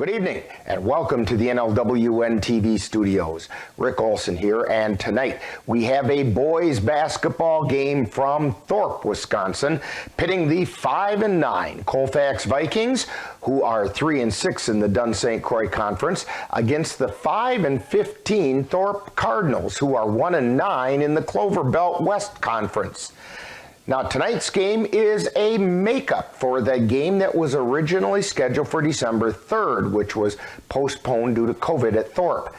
Good evening and welcome to the NLWN TV studios. Rick Olson here, and tonight we have a boys basketball game from Thorp, Wisconsin, pitting the 5-9 Colfax Vikings, who are 3-6 in the Dunn St. Croix Conference, against the 5-15 Thorp Cardinals, who are 1-9 in the Clover Belt West Conference. Now, tonight's game is a makeup for the game that was originally scheduled for December 3rd, which was postponed due to COVID at Thorp.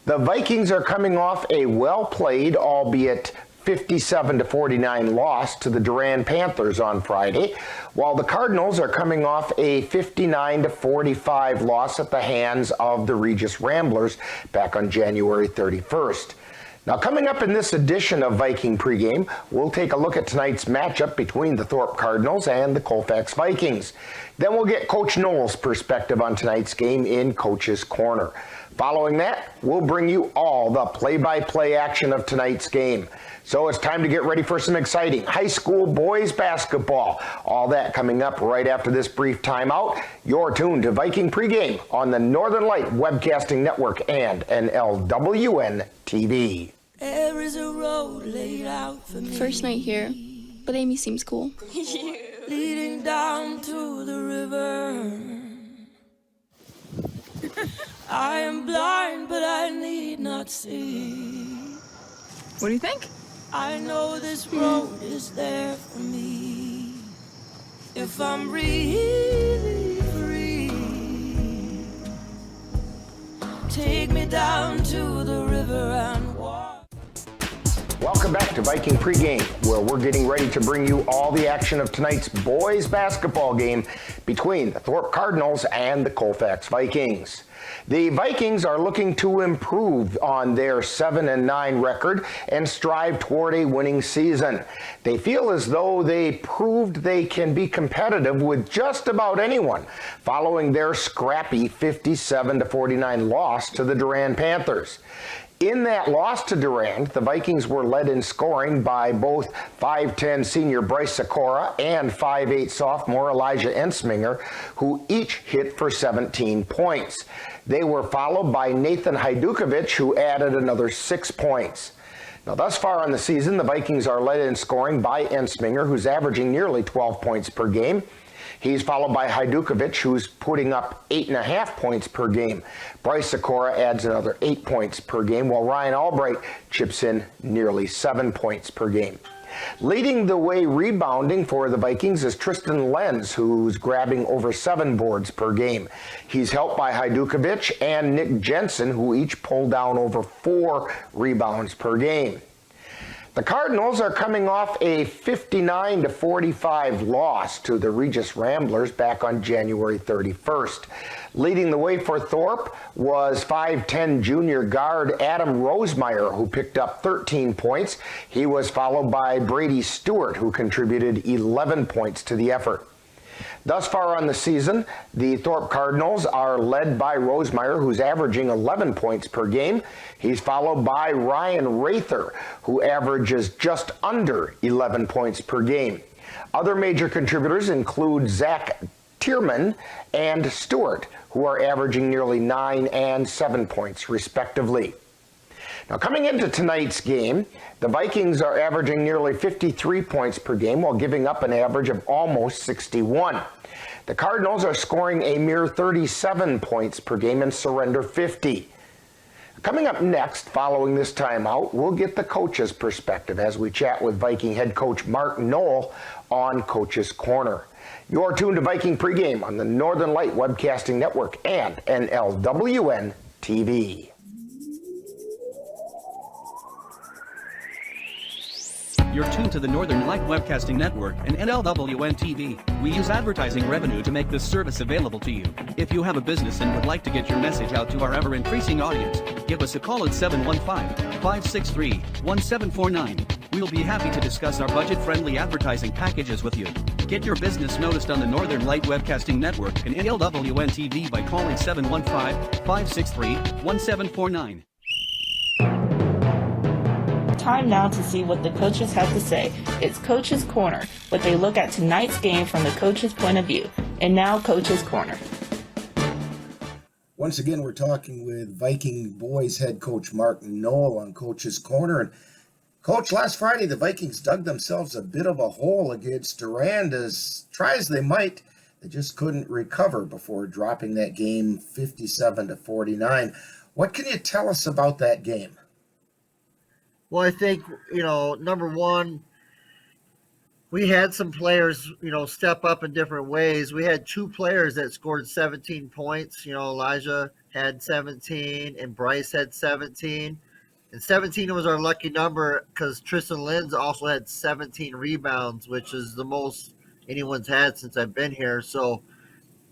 The Vikings are coming off a well-played, albeit 57-49 loss to the Durand Panthers on Friday, while the Cardinals are coming off a 59-45 loss at the hands of the Regis Ramblers back on January 31st. Now, coming up in this edition of Viking Pregame, we'll take a look at tonight's matchup between the Thorp Cardinals and the Colfax Vikings. Then we'll get Coach Noel's perspective on tonight's game in Coach's Corner. Following that, we'll bring you all the play-by-play action of tonight's game. So it's time to get ready for some exciting high school boys basketball. All that coming up right after this brief timeout. You're tuned to Viking Pregame on the Northern Light Webcasting Network and NLWN TV. There is a road laid out for me. First night here, but Amy seems cool. Leading down to the river. I am blind, but I need not see. What do you think? I know this road is there for me. If I'm really free, take me down to the river and walk. Welcome back to Viking Pregame, where we're getting ready to bring you all the action of tonight's boys basketball game between the Thorp Cardinals and the Colfax Vikings. The Vikings are looking to improve on their 7-9 record and strive toward a winning season. They feel as though they proved they can be competitive with just about anyone following their scrappy 57-49 loss to the Durand Panthers. In that loss to Durand, the Vikings were led in scoring by both 5'10 senior Bryce Sikora and 5'8 sophomore Elijah Ensminger, who each hit for 17 points. They were followed by Nathan Hajdukovic, who added another 6 points. Now, thus far on the season, the Vikings are led in scoring by Ensminger, who's averaging nearly 12 points per game. He's followed by Hajdukovic, who's putting up 8.5 points per game. Bryce Sikora adds another 8 points per game, while Ryan Albright chips in nearly 7 points per game. Leading the way rebounding for the Vikings is Tristan Lenz, who's grabbing over 7 boards per game. He's helped by Hajdukovic and Nick Jensen, who each pull down over 4 rebounds per game. The Cardinals are coming off a 59-45 loss to the Regis Ramblers back on January 31st. Leading the way for Thorp was 5'10 junior guard Adam Rosemeyer, who picked up 13 points. He was followed by Brady Stewart, who contributed 11 points to the effort. Thus far on the season, the Thorp Cardinals are led by Rosemeyer, who's averaging 11 points per game. He's followed by Ryan Rather, who averages just under 11 points per game. Other major contributors include Zach Tierman and Stewart, who are averaging nearly 9 and 7 points, respectively. Now, coming into tonight's game, the Vikings are averaging nearly 53 points per game while giving up an average of almost 61. The Cardinals are scoring a mere 37 points per game and surrender 50. Coming up next, following this timeout, we'll get the coach's perspective as we chat with Viking head coach Mark Noel on Coach's Corner. You're tuned to Viking Pregame on the Northern Light Webcasting Network and NLWN TV. You're tuned to the Northern Light Webcasting Network and NLWN TV. We use advertising revenue to make this service available to you. If you have a business and would like to get your message out to our ever-increasing audience, give us a call at 715-563-1749. We'll be happy to discuss our budget-friendly advertising packages with you. Get your business noticed on the Northern Light Webcasting Network and NLWN TV by calling 715-563-1749. Time now to see what the coaches have to say. It's Coach's Corner, what they look at tonight's game from the coach's point of view. And now, Coach's Corner. Once again, we're talking with Viking boys head coach Mark Knoll on Coach's Corner. And Coach, last Friday, the Vikings dug themselves a bit of a hole against Durand. As try as they might, they just couldn't recover before dropping that game 57-49. What can you tell us about that game? Well, I think, number one, we had some players, step up in different ways. We had two players that scored 17 points. Elijah had 17 and Bryce had 17. And 17 was our lucky number because Tristan Linz also had 17 rebounds, which is the most anyone's had since I've been here. So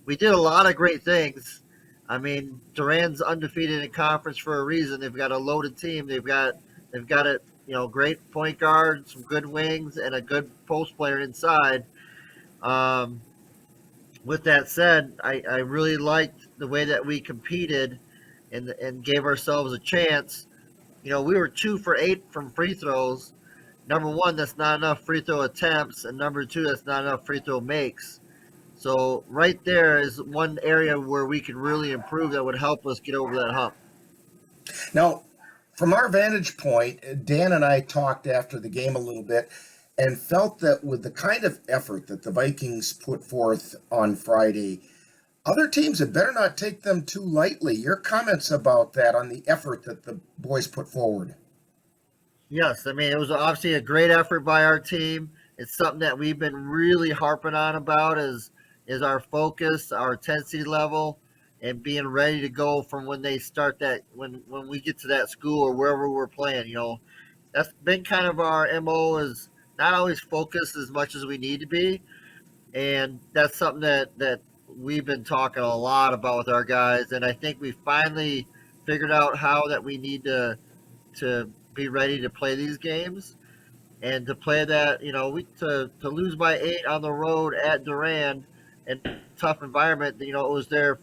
we did a lot of great things. I mean, Durand's undefeated in conference for a reason. They've got a loaded team. They've got a great point guard, some good wings, and a good post player inside. With that said, I really liked the way that we competed and gave ourselves a chance. We were 2 for 8 from free throws. Number one, that's not enough free throw attempts, and number two, that's not enough free throw makes. So right there is one area where we can really improve that would help us get over that hump. Now, from our vantage point, Dan and I talked after the game a little bit and felt that with the kind of effort that the Vikings put forth on Friday, other teams had better not take them too lightly. Your comments about that on the effort that the boys put forward. Yes, I mean, it was obviously a great effort by our team. It's something that we've been really harping on about is our focus, our intensity level, and being ready to go from when they start that, when we get to that school or wherever we're playing. That's been kind of our MO, is not always focused as much as we need to be. And that's something that we've been talking a lot about with our guys. And I think we finally figured out how that we need to be ready to play these games and to play that, to lose by 8 on the road at Durand and tough environment. It was their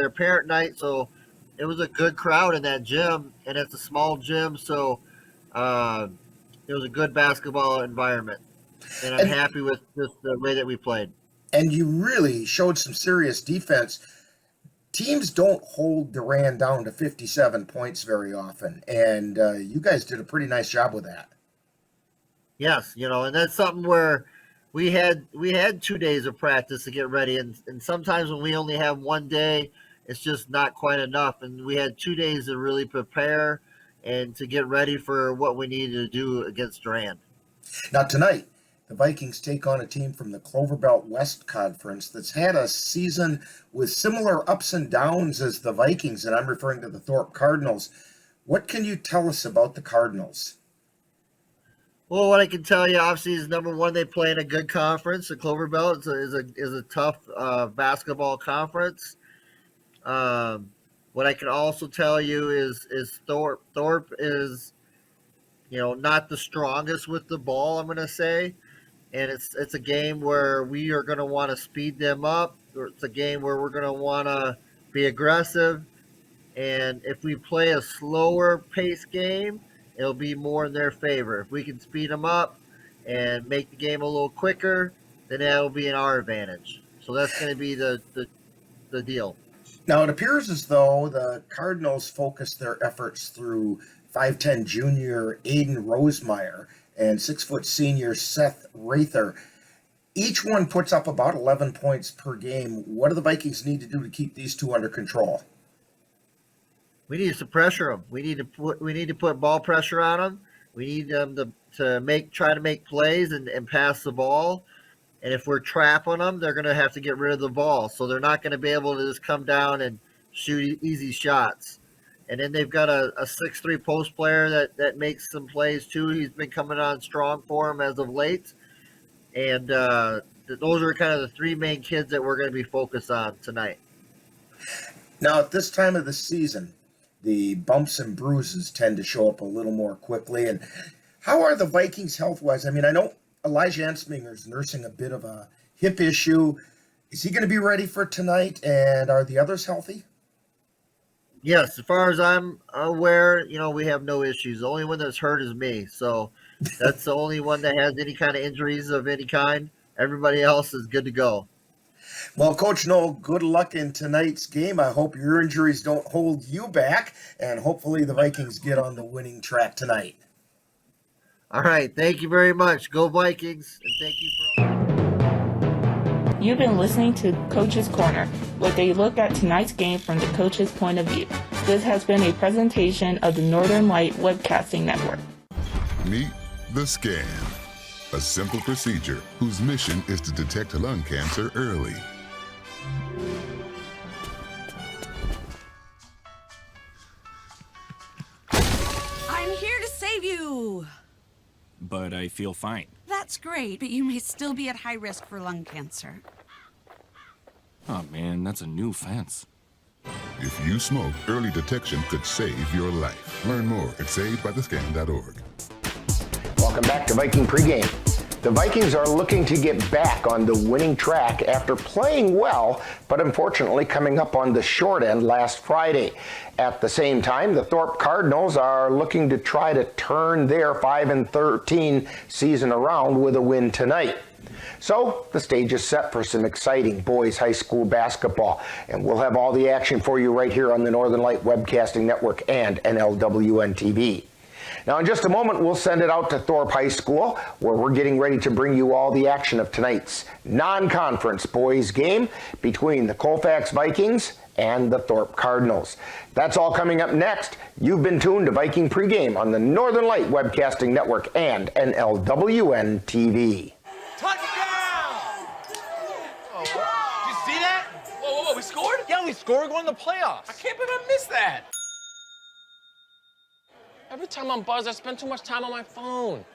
parent night, so it was a good crowd in that gym, and it's a small gym, so it was a good basketball environment, and I'm happy with just the way that we played. And you really showed some serious defense. Teams don't hold Durand down to 57 points very often, and you guys did a pretty nice job with that. Yes, and that's something where we had 2 days of practice to get ready, and sometimes when we only have 1 day, it's just not quite enough. And we had 2 days to really prepare and to get ready for what we needed to do against Durand. Now tonight, the Vikings take on a team from the Clover Belt West Conference that's had a season with similar ups and downs as the Vikings, and I'm referring to the Thorp Cardinals. What can you tell us about the Cardinals? Well, what I can tell you, obviously, is number one, they play in a good conference. The Clover Belt is a tough basketball conference. What I can also tell you is Thorp. Thorp is, not the strongest with the ball, I'm going to say, and it's a game where we are going to want to speed them up. It's a game where we're going to want to be aggressive, and if we play a slower pace game, it'll be more in their favor. If we can speed them up and make the game a little quicker, then that'll be in our advantage. So that's going to be the deal. Now, it appears as though the Cardinals focused their efforts through 5'10 junior Aiden Rosemeyer and 6' senior Seth Rather. Each one puts up about 11 points per game. What do the Vikings need to do to keep these two under control? We need to pressure them. We need to put ball pressure on them. We need them to try to make plays and pass the ball. And if we're trapping them, they're going to have to get rid of the ball. So they're not going to be able to just come down and shoot easy shots. And then they've got a 6'3" post player that makes some plays too. He's been coming on strong for him as of late. And those are kind of the three main kids that we're going to be focused on tonight. Now, at this time of the season, the bumps and bruises tend to show up a little more quickly. And how are the Vikings health-wise? I mean, I know Elijah Ensminger is nursing a bit of a hip issue. Is he going to be ready for tonight? And are the others healthy? Yes, as far as I'm aware, we have no issues. The only one that's hurt is me. So that's the only one that has any kind of injuries of any kind. Everybody else is good to go. Well, Coach Noel, good luck in tonight's game. I hope your injuries don't hold you back, and hopefully the Vikings get on the winning track tonight. All right. Thank you very much. Go Vikings, and thank you for. You've been listening to Coach's Corner, with a look at tonight's game from the coach's point of view. This has been a presentation of the Northern Light Webcasting Network. Meet the Scan, a simple procedure whose mission is to detect lung cancer early. I'm here to save you. But I feel fine. That's great, but you may still be at high risk for lung cancer. Oh man, that's a new fence. If you smoke, early detection could save your life. Learn more at savedbythescan.org. Welcome back to Viking Pregame. The Vikings are looking to get back on the winning track after playing well, but unfortunately coming up on the short end last Friday. At the same time, the Thorp Cardinals are looking to try to turn their 5-13 season around with a win tonight. So the stage is set for some exciting boys high school basketball, and we'll have all the action for you right here on the Northern Light Webcasting Network and NLWN TV. Now, in just a moment, we'll send it out to Thorp High School, where we're getting ready to bring you all the action of tonight's non-conference boys game between the Colfax Vikings and the Thorp Cardinals. That's all coming up next. You've been tuned to Viking Pregame on the Northern Light Webcasting Network and NLWN TV. Touchdown! Oh, did you see that? Whoa, we scored? Yeah, we scored going to the playoffs. I can't believe I missed that. Every time I'm buzzed, I spend too much time on my phone.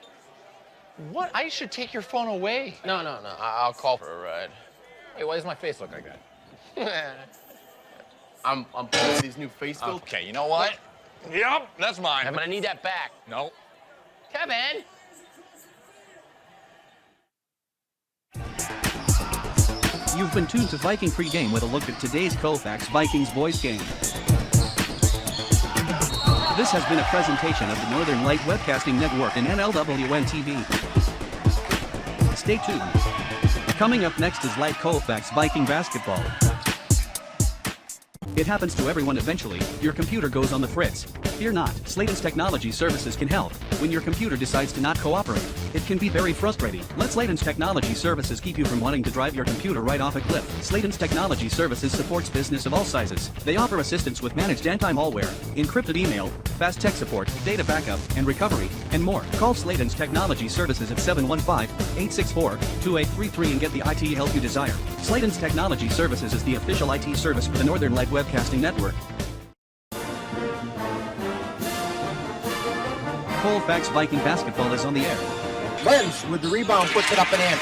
What? I should take your phone away. No. I'll call for a ride. Hey, why does my face look like that? I'm putting these new face filters. Okay, you know what? Yep, that's mine. I'm gonna need that back. No. Kevin! You've been tuned to Viking Pregame with a look at today's Colfax Vikings boys game. This has been a presentation of the Northern Light Webcasting Network and NLWN TV. Stay tuned. Coming up next is Light Colfax Viking basketball. It happens to everyone eventually. Your computer goes on the fritz. Fear not, Slayton's Technology Services can help. When your computer decides to not cooperate, it can be very frustrating. Let Slayton's Technology Services keep you from wanting to drive your computer right off a cliff. Slayton's Technology Services supports business of all sizes. They offer assistance with managed anti-malware, encrypted email, fast tech support, data backup, and recovery, and more. Call Slayton's Technology Services at 715-864-2833 and get the IT help you desire. Slayton's Technology Services is the official IT service for the Northern Light Webcasting Network. Colfax Viking basketball is on the air. Lenz with the rebound puts it up and in.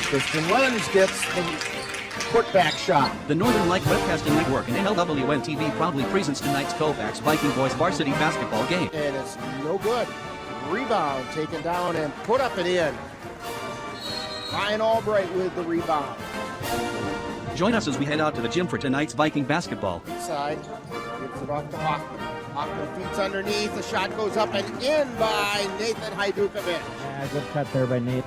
Christian Lenz gets the putback shot. The Northern Light Webcasting Network and NLWN TV proudly presents tonight's Colfax Viking boys varsity basketball game. And it's no good. Rebound taken down and put up and in. Ryan Albright with the rebound. Join us as we head out to the gym for tonight's Viking basketball. Inside, gives it off to Hoffman. Hoffman feeds underneath. The shot goes up and in by Nathan Hajdukovic. Yeah, good cut there by Nate.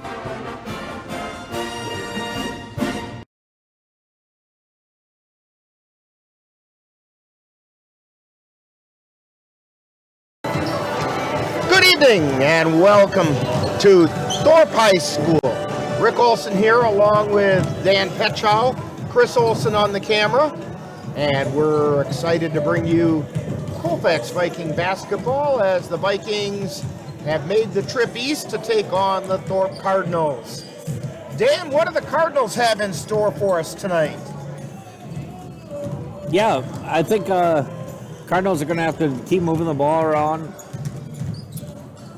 Good evening and welcome to Thorp High School. Rick Olson here along with Dan Petchow, Chris Olson on the camera, and we're excited to bring you Colfax Viking basketball as the Vikings have made the trip east to take on the Thorp Cardinals. Dan, what do the Cardinals have in store for us tonight? Yeah, I think Cardinals are going to have to keep moving the ball around,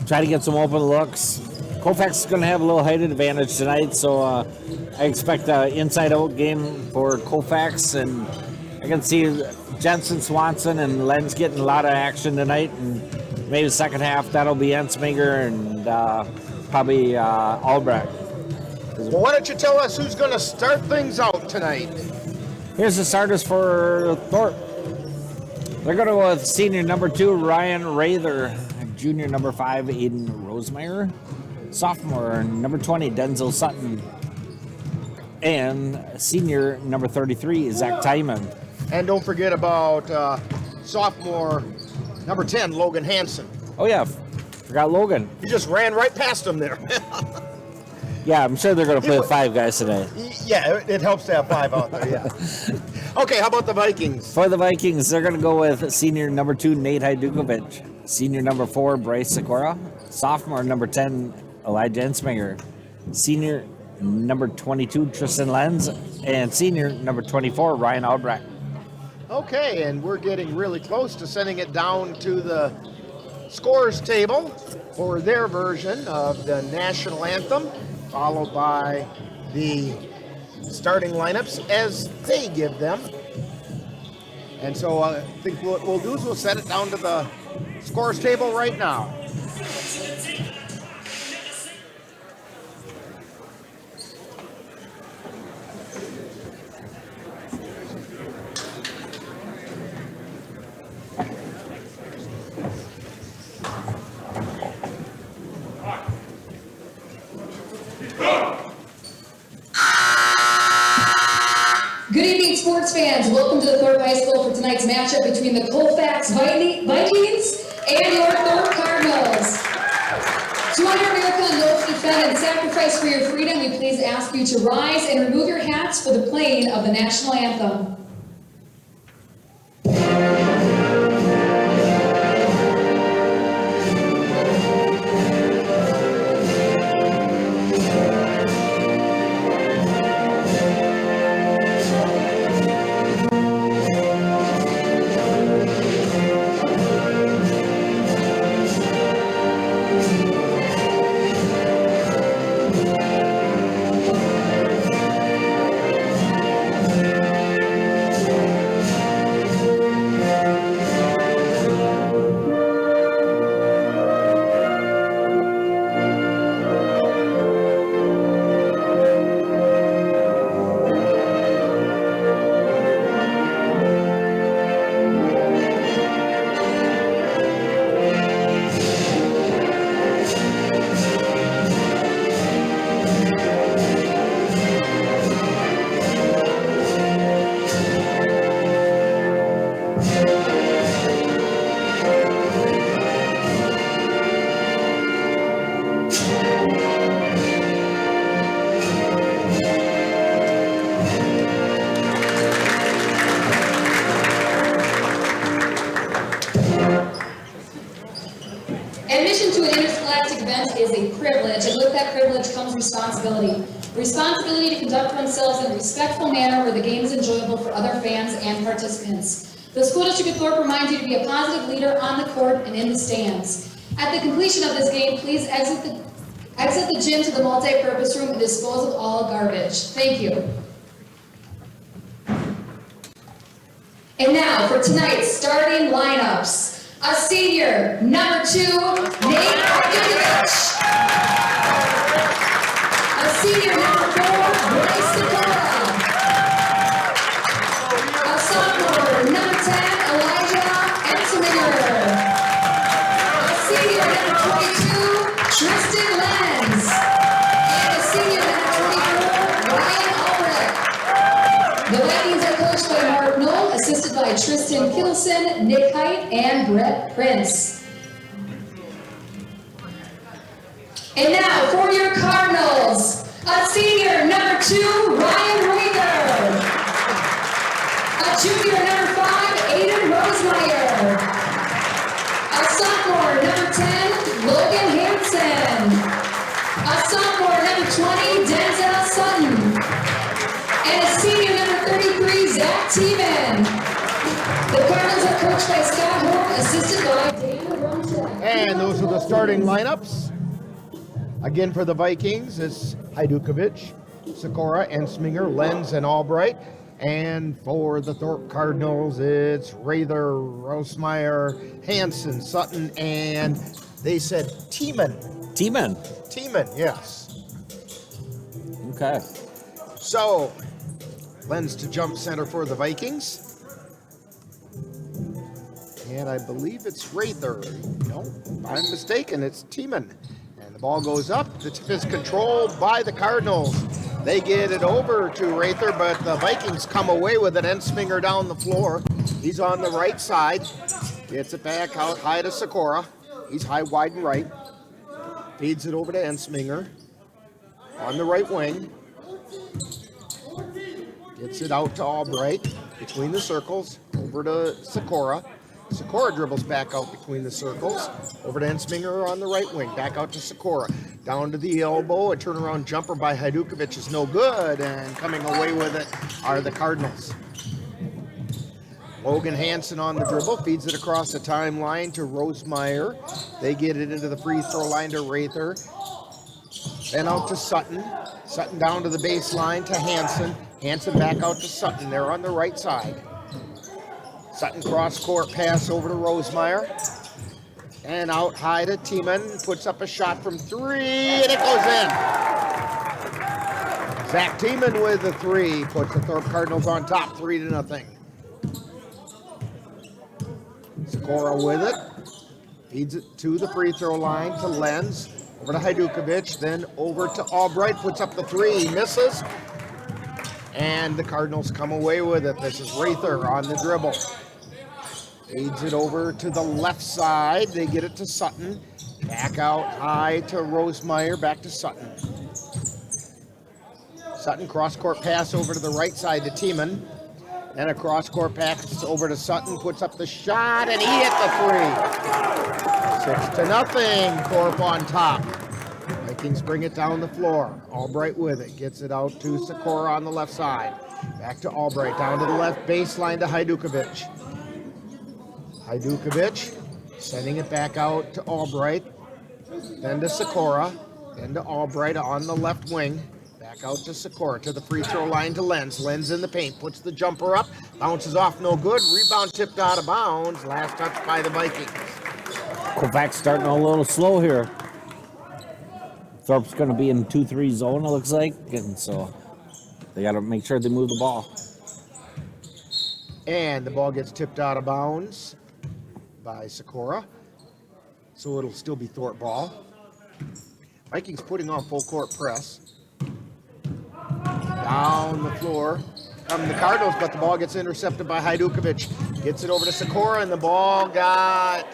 try to get some open looks. Colfax is going to have a little height advantage tonight, so I expect an inside-out game for Colfax, and I can see Jensen, Swanson, and Lenz getting a lot of action tonight, and maybe the second half that'll be Ensminger and probably Albrecht. Well, why don't you tell us who's going to start things out tonight? Here's the starters for Thorp. They're going to go with senior number 2, Ryan Rather, junior number 5, Aiden Rosemeyer, sophomore number 20, Denzel Sutton, and senior number 33 is Zach Tyman. And don't forget about sophomore number 10, Logan Hansen. Oh yeah, forgot Logan. You just ran right past him there. Yeah, I'm sure they're going to play with 5 guys today. Yeah, it helps to have 5 out there, yeah. Okay, how about the Vikings? For the Vikings, they're going to go with senior number 2, Nate Hajdukovic, senior number 4, Bryce Sikora, sophomore number 10, Elijah Ensminger, senior number 22, Tristan Lenz, and senior number 24, Ryan Albrecht. Okay, and we're getting really close to sending it down to the scores table for their version of the national anthem, followed by the starting lineups as they give them. And so I think what we'll do is we'll set it down to the scores table right now. Good evening, sports fans. Welcome to the Thorp High School for tonight's matchup between the Colfax Vikings and your Thorp Cardinals. To honor America and those who defend and sacrifice for your freedom, we please ask you to rise and remove your hats for the playing of the national anthem. Admission to an interscholastic event is a privilege, and with that privilege comes responsibility. Responsibility to conduct oneself in a respectful manner where the game is enjoyable for other fans and participants. The School District of Thorp reminds you to be a positive leader on the court and in the stands. At the completion of this game, please exit the gym to the multi-purpose room and dispose of all garbage. Thank you. And now for tonight's starting lineups. A senior, number 2, Nate Hajdukovic. A senior, number 4, Bryce Sikora. A sophomore, number 10, Elijah Ensminger. A senior, number 22, Tristan Lenz. And a senior, number 24, Ryan Albrecht. The Vikings are coached by Mark Knoll, assisted by Tristan Kittleson, Nick Height, and Brett Prince. And now for your Cardinals, a senior, number 2, Ryan Rieger. A junior, number 5, Aiden Rosemeyer. A sophomore, number 10, Logan Hansen. A sophomore, number 20, Denzel Sutton. And a senior, number 33, Zach Teeman. The Cardinals are coached by Scott Horn, assisted by David Rumchek. And those are the starting lineups. Again for the Vikings, it's Hajdukovic, Sikora, Ensminger, Lenz, and Albright. And for the Thorp Cardinals, it's Rather, Rosemeyer, Hansen, Sutton, and they said Teeman. Teeman, yes. Okay. So, Lenz to jump center for the Vikings. And I believe it's Rather. No, I'm mistaken. It's Teeman. And the ball goes up. The tip is controlled by the Cardinals. They get it over to Rather, but the Vikings come away with it. Ensminger down the floor. He's on the right side. Gets it back out high to Sikora. He's high, wide, and right. Feeds it over to Ensminger on the right wing. Gets it out to Albright between the circles, over to Sikora. Sikora dribbles back out between the circles, over to Ensminger on the right wing, back out to Sikora. Down to the elbow, a turnaround jumper by Hajdukovic is no good, and coming away with it are the Cardinals. Logan Hansen on the dribble, feeds it across the timeline to Rosemeyer. They get it into the free throw line to Rather. Then out to Sutton. Sutton down to the baseline to Hansen. Hansen back out to Sutton. They're on the right side. Sutton cross-court pass over to Rosemeyer. And out high to Tiemann. Puts up a shot from three, and it goes in. Zach Tiemann with the three. Puts the Thorp Cardinals on top, 3-0. Sikora with it. Feeds it to the free throw line to Lenz. Over to Hajdukovic, then over to Albright. Puts up the three, misses. And the Cardinals come away with it. This is Rather on the dribble. Feeds it over to the left side. They get it to Sutton. Back out high to Rosemeyer. Back to Sutton. Sutton cross-court pass over to the right side to Tiemann. And a cross-court pass over to Sutton. Puts up the shot, and he hit the three. 6-0. Thorp on top. Vikings bring it down the floor. Albright with it. Gets it out to Sikora on the left side. Back to Albright. Down to the left baseline to Hajdukovic. Hajdukovic sending it back out to Albright. Then to Sikora. Then to Albright on the left wing. Back out to Sikora to the free throw line to Lenz. Lenz in the paint. Puts the jumper up. Bounces off no good. Rebound tipped out of bounds. Last touch by the Vikings. Colfax starting a little slow here. Thorp's going to be in 2-3 zone, it looks like, and so they got to make sure they move the ball. And the ball gets tipped out of bounds by Sikora, so it'll still be Thorp ball. Vikings putting on full court press. Down the floor come the Cardinals, but the ball gets intercepted by Hajdukovic. Gets it over to Sikora, and the ball got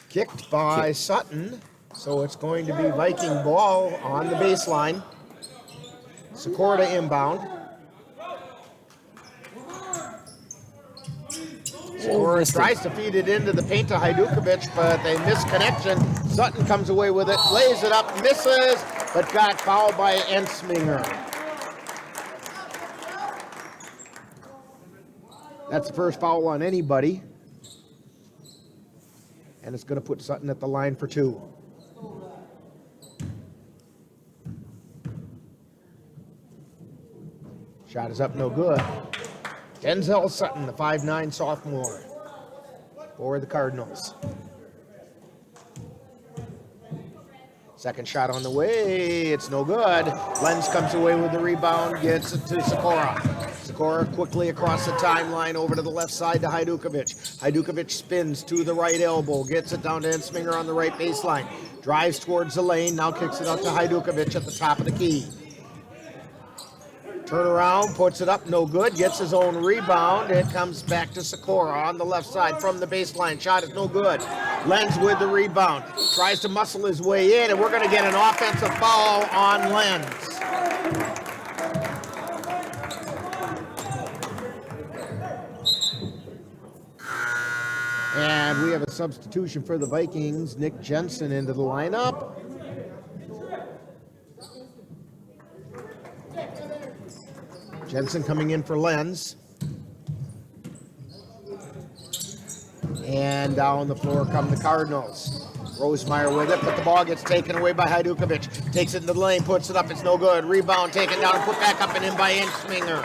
kicked by Sutton. So it's going to be Viking ball on the baseline. Sikora to inbound. Sikora tries to feed it into the paint to Hajdukovic, but they miss connection. Sutton comes away with it, lays it up, misses, but got fouled by Ensminger. That's the first foul on anybody. And it's going to put Sutton at the line for two. Shot is up, no good. Denzel Sutton, the 5'9" sophomore for the Cardinals. Second shot on the way, it's no good. Lenz comes away with the rebound, gets it to Sikora. Sikora quickly across the timeline over to the left side to Hajdukovic. Hajdukovic spins to the right elbow, gets it down to Ensminger on the right baseline. Drives towards the lane, now kicks it out to Hajdukovic at the top of the key. Turn around, puts it up, no good, gets his own rebound. It comes back to Sikora on the left side from the baseline. Shot is no good. Lenz with the rebound. Tries to muscle his way in, and we're going to get an offensive foul on Lenz. And we have a substitution for the Vikings. Nick Jensen into the lineup. Jensen coming in for Lenz. And down the floor come the Cardinals. Rosemeyer with it, but the ball gets taken away by Hajdukovic. Takes it into the lane, puts it up, it's no good. Rebound taken down, put back up and in by Ensminger.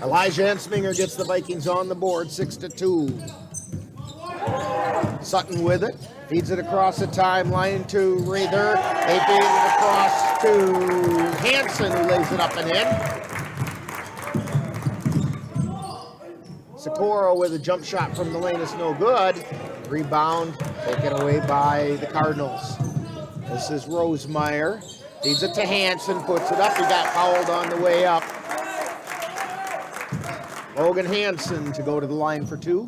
Elijah Ensminger gets the Vikings on the board, 6-2. Sutton with it, feeds it across the timeline to Rather. They feed it across to Hansen, who lays it up and in. Sikora with a jump shot from the lane is no good. Rebound taken away by the Cardinals. This is Rosemeyer. Feeds it to Hansen, puts it up. He got fouled on the way up. Logan Hansen to go to the line for 2.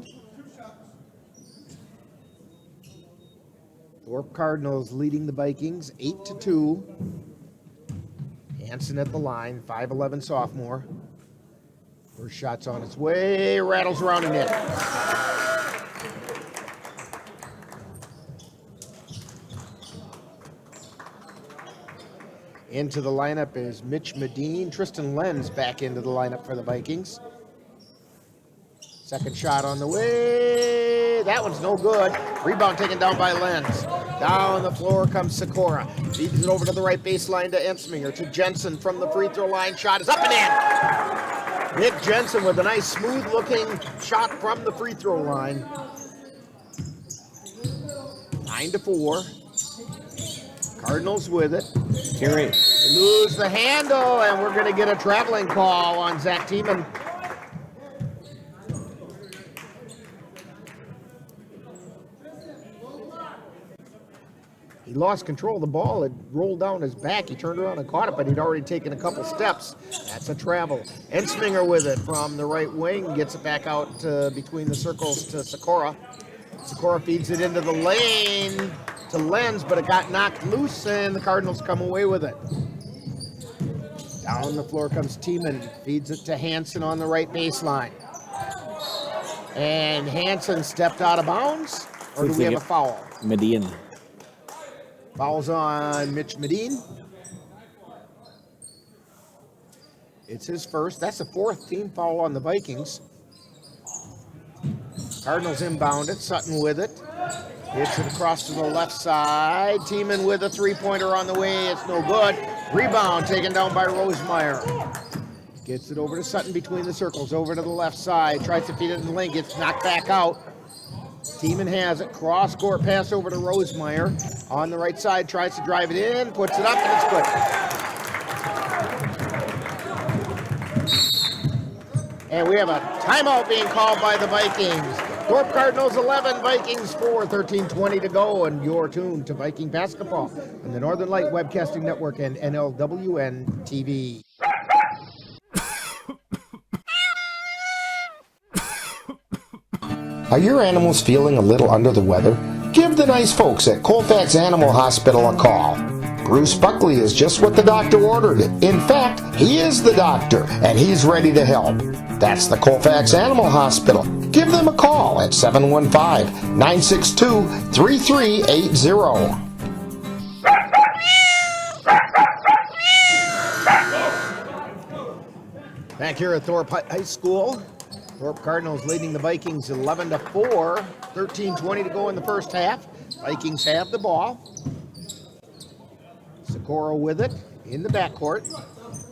Thorp Cardinals leading the Vikings 8-2. Hansen at the line, 5'11" sophomore. First shot's on its way, rattles around and in. Into the lineup is Mitch Medine. Tristan Lenz back into the lineup for the Vikings. Second shot on the way. That one's no good. Rebound taken down by Lenz. Down the floor comes Sikora. Feeds it over to the right baseline to Ensminger. To Jensen from the free throw line. Shot is up and in. Nick Jensen with a nice smooth-looking shot from the free throw line. 9-4. Cardinals with it. Carry. They lose the handle, and we're going to get a traveling call on Zach Tiemann. He lost control of the ball. It rolled down his back. He turned around and caught it, but he'd already taken a couple steps. That's a travel. Ensminger with it from the right wing. Gets it back out between the circles to Sikora. Sikora feeds it into the lane to Lenz, but it got knocked loose, and the Cardinals come away with it. Down the floor comes Tiemann. Feeds it to Hansen on the right baseline. And Hansen stepped out of bounds, or do we have a foul? Medine. Foul's on Mitch Medine. It's his first. That's the 4th team foul on the Vikings. Cardinals inbound it. Sutton with it. Hits it across to the left side. Tiemann with a three-pointer on the way. It's no good. Rebound taken down by Rosemeyer. Gets it over to Sutton between the circles. Over to the left side. Tries to feed it in the lane. Gets knocked back out. Tiemann has it. Cross-court pass over to Rosemeyer. On the right side, tries to drive it in. Puts it up, and it's good. And we have a timeout being called by the Vikings. Thorp Cardinals 11, Vikings 4, 13:20 to go, and you're tuned to Viking basketball on the Northern Light Webcasting Network and NLWN TV. Are your animals feeling a little under the weather? Give the nice folks at Colfax Animal Hospital a call. Bruce Buckley is just what the doctor ordered. In fact, he is the doctor, and he's ready to help. That's the Colfax Animal Hospital. Give them a call at 715-962-3380. Back here at Thorp High School, Thorp Cardinals leading the Vikings 11-4, 13:20 to go in the first half. Vikings have the ball. Sikora with it in the backcourt.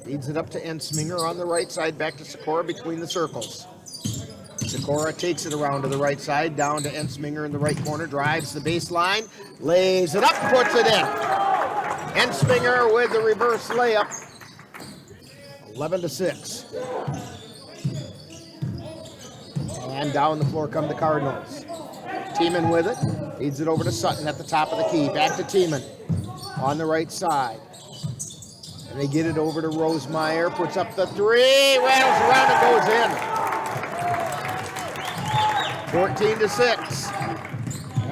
Feeds it up to Ensminger on the right side, back to Sikora between the circles. Sikora takes it around to the right side, down to Ensminger in the right corner, drives the baseline, lays it up, puts it in. Ensminger with the reverse layup. 11-6. And down the floor come the Cardinals. Tiemann with it. Feeds it over to Sutton at the top of the key. Back to Tiemann on the right side. And they get it over to Rosemeyer. Puts up the three. Rattles around and goes in. 14-6.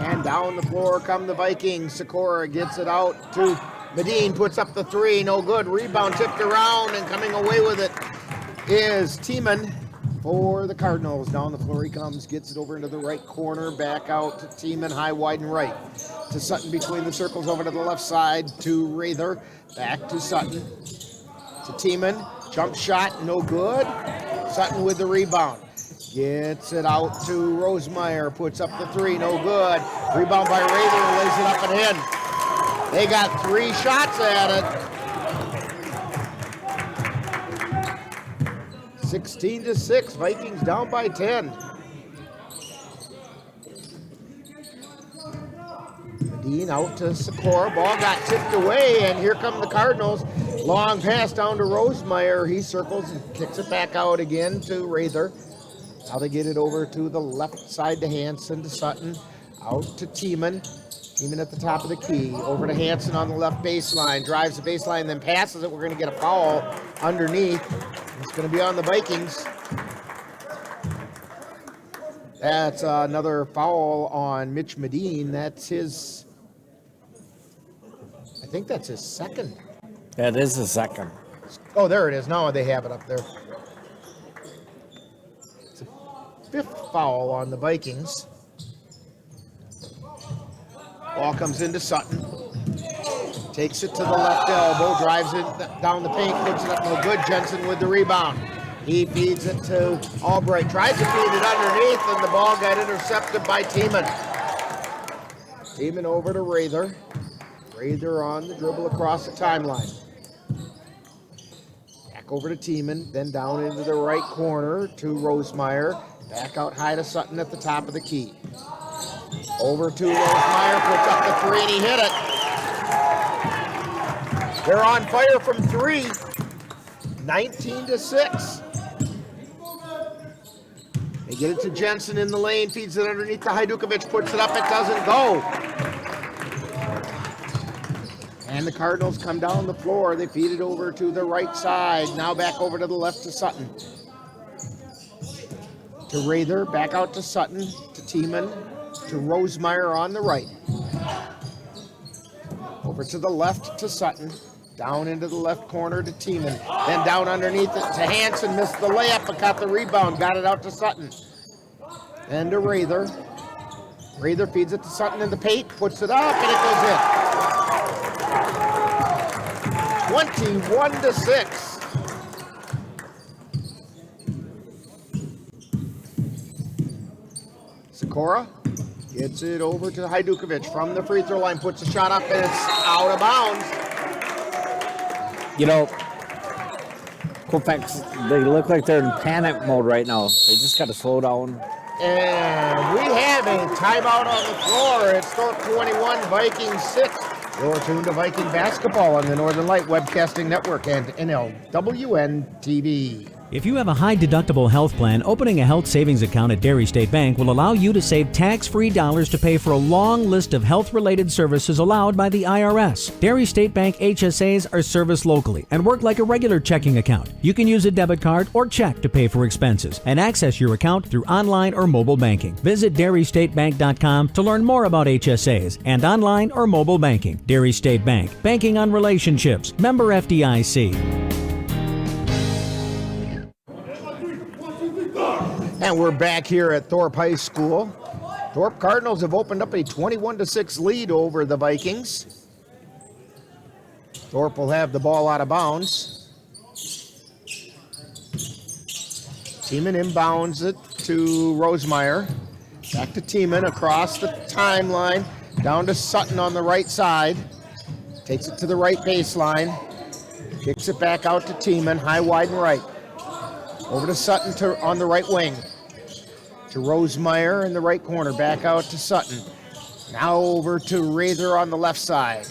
And down the floor come the Vikings. Sikora gets it out to Medine. Puts up the three. No good. Rebound tipped around, and coming away with it is Tiemann. For the Cardinals, down the floor he comes, gets it over into the right corner, back out to Tiemann, high, wide, and right. To Sutton between the circles, over to the left side, to Rather, back to Sutton. To Tiemann, jump shot, no good. Sutton with the rebound. Gets it out to Rosemeyer, puts up the three, no good. Rebound by Rather, lays it up and in. They got 3 shots at it. 16-6, Vikings down by 10. Medine out to Sikora, ball got tipped away, and here come the Cardinals. Long pass down to Rosemeyer. He circles and kicks it back out again to Rather. Now they get it over to the left side to Hansen, to Sutton, out to Tiemann. Teeman at the top of the key. Over to Hansen on the left baseline. Drives the baseline, then passes it. We're going to get a foul underneath. It's going to be on the Vikings. That's another foul on Mitch Medine. That's his, I think that's his second. That is the second. Oh, there it is. Now they have it up there. It's a fifth foul on the Vikings. Ball comes into Sutton. Takes it to the left elbow. Drives it down the paint. Puts it up no good. Jensen with the rebound. He feeds it to Albright. Tries to feed it underneath, and the ball got intercepted by Teeman. Teeman over to Rather. Rather on the dribble across the timeline. Back over to Teeman, then down into the right corner to Rosemeyer. Back out high to Sutton at the top of the key. Over to Rosemeyer, puts up the three, and he hit it. They're on fire from three. 19-6. They get it to Jensen in the lane, feeds it underneath to Hajdukovic, puts it up, it doesn't go. And the Cardinals come down the floor. They feed it over to the right side. Now back over to the left to Sutton. To Rather, back out to Sutton, to Teeman, to Rosemeyer on the right. Over to the left to Sutton. Down into the left corner to Teeman. Then down underneath it to Hansen. Missed the layup but got the rebound. Got it out to Sutton. And to Rather. Rather feeds it to Sutton in the paint. Puts it up and it goes in. 21-6. Sikora gets it over to Hajdukovic from the free throw line. Puts a shot up and it's out of bounds. You know, Colfax, they look like they're in panic mode right now. They just got to slow down. And we have a timeout on the floor. It's Thorp 21, Vikings 6. You're tuned to Viking basketball on the Northern Light Webcasting Network and NLWN TV. If you have a high-deductible health plan, opening a health savings account at Dairy State Bank will allow you to save tax-free dollars to pay for a long list of health-related services allowed by the IRS. Dairy State Bank HSAs are serviced locally and work like a regular checking account. You can use a debit card or check to pay for expenses and access your account through online or mobile banking. Visit DairyStateBank.com to learn more about HSAs and online or mobile banking. Dairy State Bank, banking on relationships. Member FDIC. And we're back here at Thorp High School. Thorp Cardinals have opened up a 21-6 lead over the Vikings. Thorp will have the ball out of bounds. Teeman inbounds it to Rosemeyer. Back to Teeman across the timeline. Down to Sutton on the right side. Takes it to the right baseline. Kicks it back out to Teeman, high, wide, and right. Over to Sutton on the right wing. To Rosemeyer in the right corner. Back out to Sutton. Now over to Rather on the left side.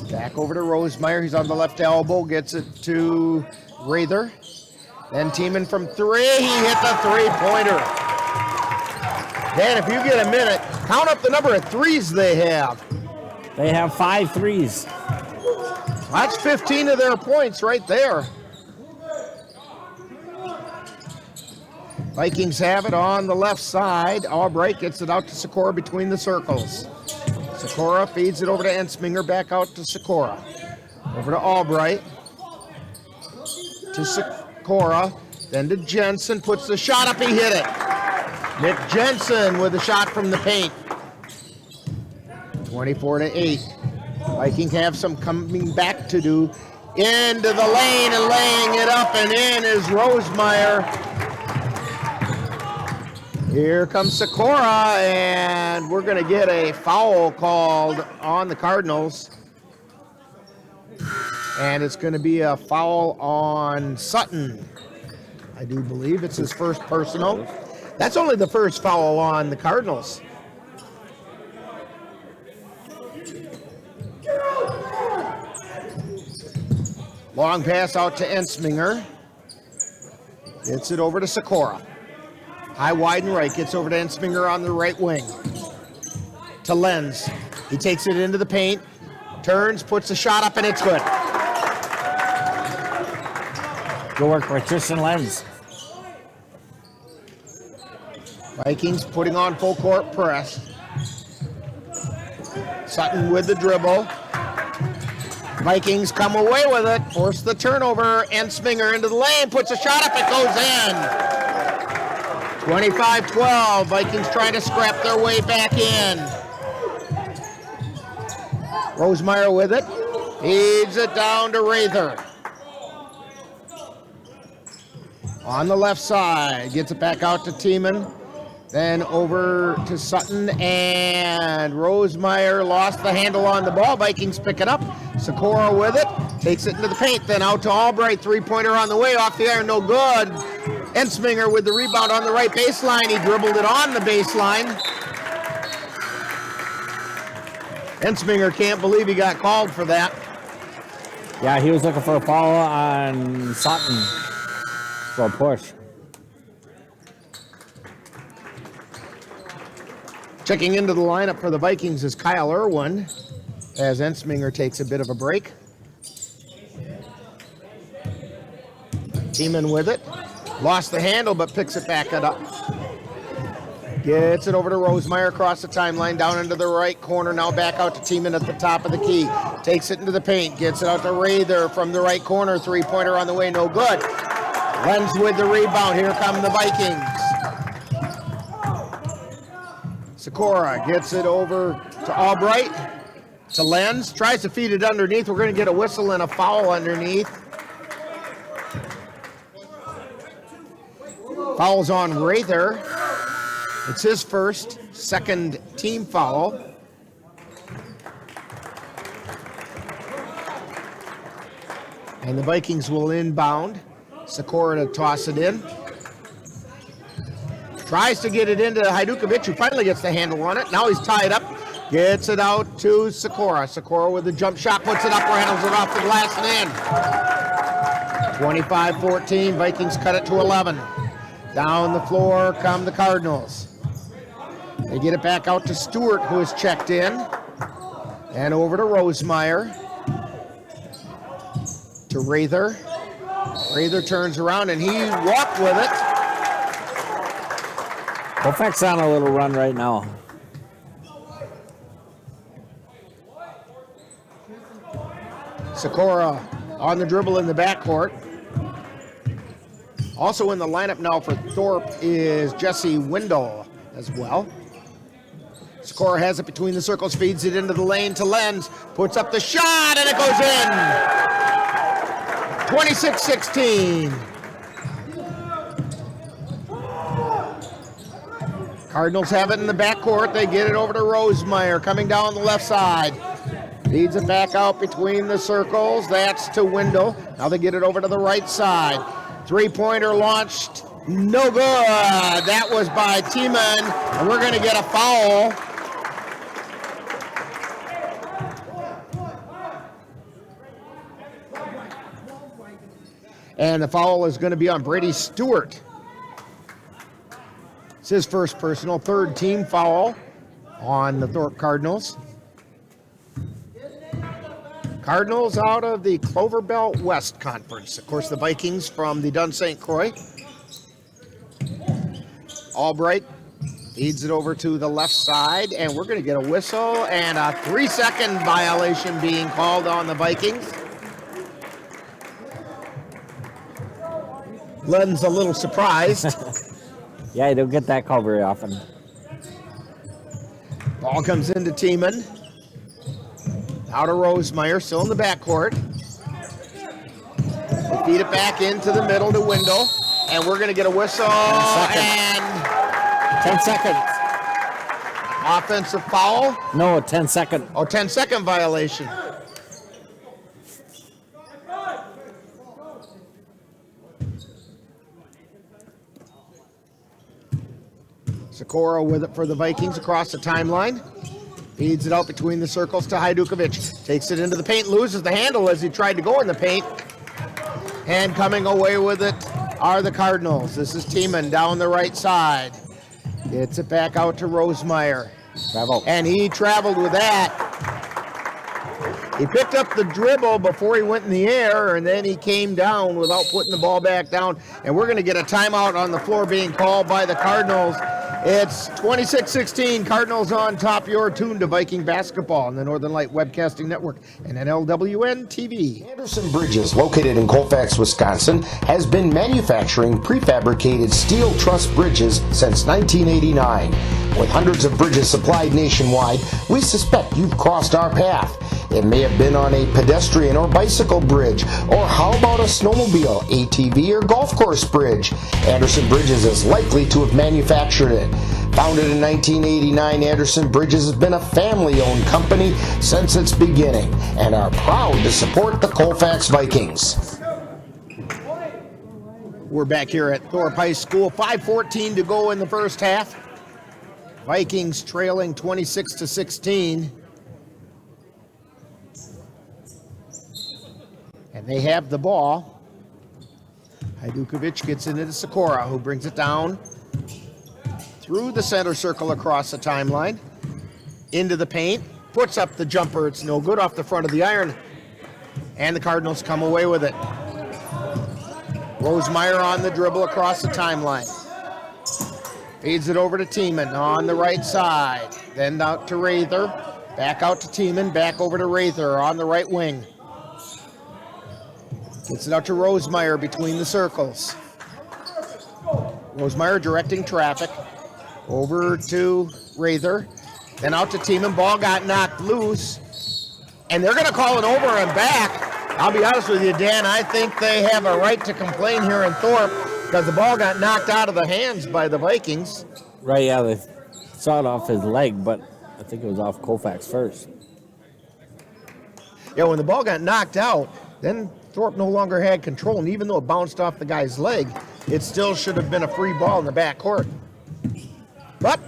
Back over to Rosemeyer. He's on the left elbow. Gets it to Rather. Then Teeman from three. He hit the three-pointer. Dan, if you get a minute, count up the number of threes they have. They have 5 threes. That's 15 of their points right there. Vikings have it on the left side. Albright gets it out to Sikora between the circles. Sikora feeds it over to Ensminger, back out to Sikora. Over to Albright. To Sikora, then to Jensen, puts the shot up, he hit it. Nick Jensen with a shot from the paint. 24-8. Vikings have some coming back to do. Into the lane and laying it up and in is Rosemeyer. Here comes Sikora, and we're going to get a foul called on the Cardinals. And it's going to be a foul on Sutton. I do believe it's his first personal. That's only the first foul on the Cardinals. Long pass out to Ensminger. Gets it over to Sikora. High, wide, and right. Gets over to Ensminger on the right wing. To Lenz. He takes it into the paint, turns, puts the shot up, and it's good. Good work by Tristan Lenz. Vikings putting on full court press. Sutton with the dribble. Vikings come away with it, force the turnover, and Sminger into the lane, puts a shot up, it goes in. 25-12, Vikings trying to scrap their way back in. Rosemeyer with it, feeds it down to Rather. On the left side, gets it back out to Tiemann. Then over to Sutton, and Rosemeyer lost the handle on the ball. Vikings pick it up. Sikora with it, takes it into the paint, then out to Albright. Three-pointer on the way, off the iron, no good. Ensminger with the rebound on the right baseline. He dribbled it on the baseline. Ensminger can't believe he got called for that. Yeah, he was looking for a foul on Sutton for a push. Checking into the lineup for the Vikings is Kyle Irwin, as Ensminger takes a bit of a break. Tiemann with it. Lost the handle, but picks it back up. Gets it over to Rosemeyer across the timeline, down into the right corner. Now back out to Tiemann at the top of the key. Takes it into the paint. Gets it out to Rather from the right corner. Three-pointer on the way, no good. Lenz with the rebound. Here come the Vikings. Sikora gets it over to Albright, to Lenz, tries to feed it underneath. We're going to get a whistle and a foul underneath. Foul's on Rather. It's his first, second team foul. And the Vikings will inbound. Sikora to toss it in. Tries to get it into Hajdukovic, who finally gets the handle on it. Now he's tied up. Gets it out to Sikora. Sikora with the jump shot, puts it up, handles it off the glass and in. 25-14, Vikings cut it to 11. Down the floor come the Cardinals. They get it back out to Stewart, who is checked in. And over to Rosemeyer. To Rather. Rather turns around and he walked with it. Colfax on a little run right now. Sikora on the dribble in the backcourt. Also in the lineup now for Thorp is Jesse Windle as well. Sikora has it between the circles, feeds it into the lane to Lenz, puts up the shot, and it goes in. 26-16. Cardinals have it in the backcourt. They get it over to Rosemeyer, coming down the left side. Feeds it back out between the circles. That's to Windle. Now they get it over to the right side. Three-pointer launched. No good. That was by Tiemann, and we're going to get a foul. And the foul is going to be on Brady Stewart. It's his first personal, third team foul on the Thorp Cardinals. Cardinals out of the Clover Belt West Conference. Of course, the Vikings from the Dun St. Croix. Albright feeds it over to the left side, and we're going to get a whistle and a 3-second violation being called on the Vikings. Len's a little surprised. Yeah, you don't get that call very often. Ball comes into Tiemann. Out of Rosemeyer, still in the backcourt. They feed it back into the middle to Windle, and we're going to get a whistle 10 seconds. Offensive foul? No, a 10-second. Oh, 10-second violation. Sikora with it for the Vikings across the timeline. Feeds it out between the circles to Hajdukovic. Takes it into the paint, loses the handle as he tried to go in the paint. And coming away with it are the Cardinals. This is Tiemann down the right side. Gets it back out to Rosemeyer. Travel. And he traveled with that. He picked up the dribble before he went in the air, and then he came down without putting the ball back down. And we're going to get a timeout on the floor being called by the Cardinals. It's 26-16, Cardinals on top. You're tuned to Viking basketball on the Northern Light Webcasting Network and NLWN TV. Anderson Bridges, located in Colfax, Wisconsin, has been manufacturing prefabricated steel truss bridges since 1989. With hundreds of bridges supplied nationwide, we suspect you've crossed our path. It may have been on a pedestrian or bicycle bridge, or how about a snowmobile, ATV, or golf course bridge? Anderson Bridges is likely to have manufactured it. Founded in 1989, Anderson Bridges has been a family-owned company since its beginning and are proud to support the Colfax Vikings. We're back here at Thorp High School. 5:14 to go in the first half. Vikings trailing 26-16. And they have the ball. Hajdukovic gets into Sikora, who brings it down through the center circle across the timeline, into the paint, puts up the jumper. It's no good off the front of the iron. And the Cardinals come away with it. Rosemeyer on the dribble across the timeline. Feeds it over to Tiemann on the right side. Then out to Rather. Back out to Tiemann. Back over to Rather on the right wing. Gets it out to Rosemeyer between the circles. Rosemeyer directing traffic. Over to Rather. Then out to Tiemann. Ball got knocked loose. And they're going to call it over and back. I'll be honest with you, Dan. I think they have a right to complain here in Thorp because the ball got knocked out of the hands by the Vikings. Right, yeah, they saw it off his leg, but I think it was off Colfax first. Yeah, when the ball got knocked out, then Thorp no longer had control, and even though it bounced off the guy's leg, it still should have been a free ball in the back court. But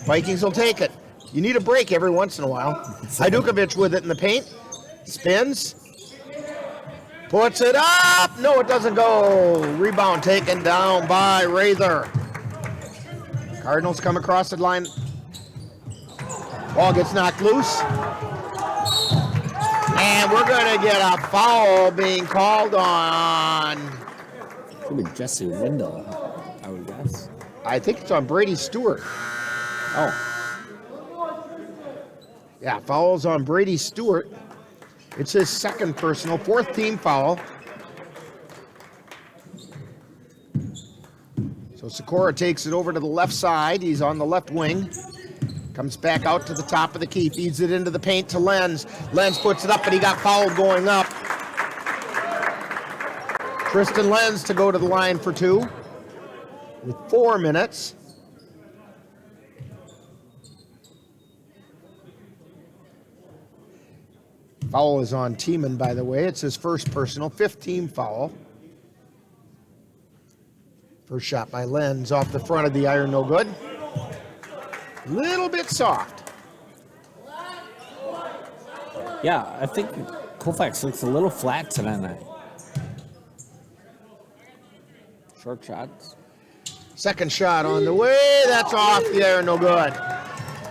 Vikings will take it. You need a break every once in a while. Hajdukovic with it in the paint. Spins. Puts it up. No, it doesn't go. Rebound taken down by Rather. Cardinals come across the line. Ball gets knocked loose. And we're going to get a foul being called on. Could be Jesse Wendell, I would guess. I think it's on Brady Stewart. Oh. Yeah, foul's on Brady Stewart. It's his second personal, fourth team foul. So Sikora takes it over to the left side. He's on the left wing. Comes back out to the top of the key. Feeds it into the paint to Lenz. Lenz puts it up, but he got fouled going up. Tristan Lenz to go to the line for two with 4 minutes. Foul is on Tiemann, by the way. It's his first personal, fifth team foul. First shot by Lenz off the front of the iron, no good. Little bit soft. Yeah, I think Colfax looks a little flat tonight. Short shots. Second shot on the way. That's off the air, no good.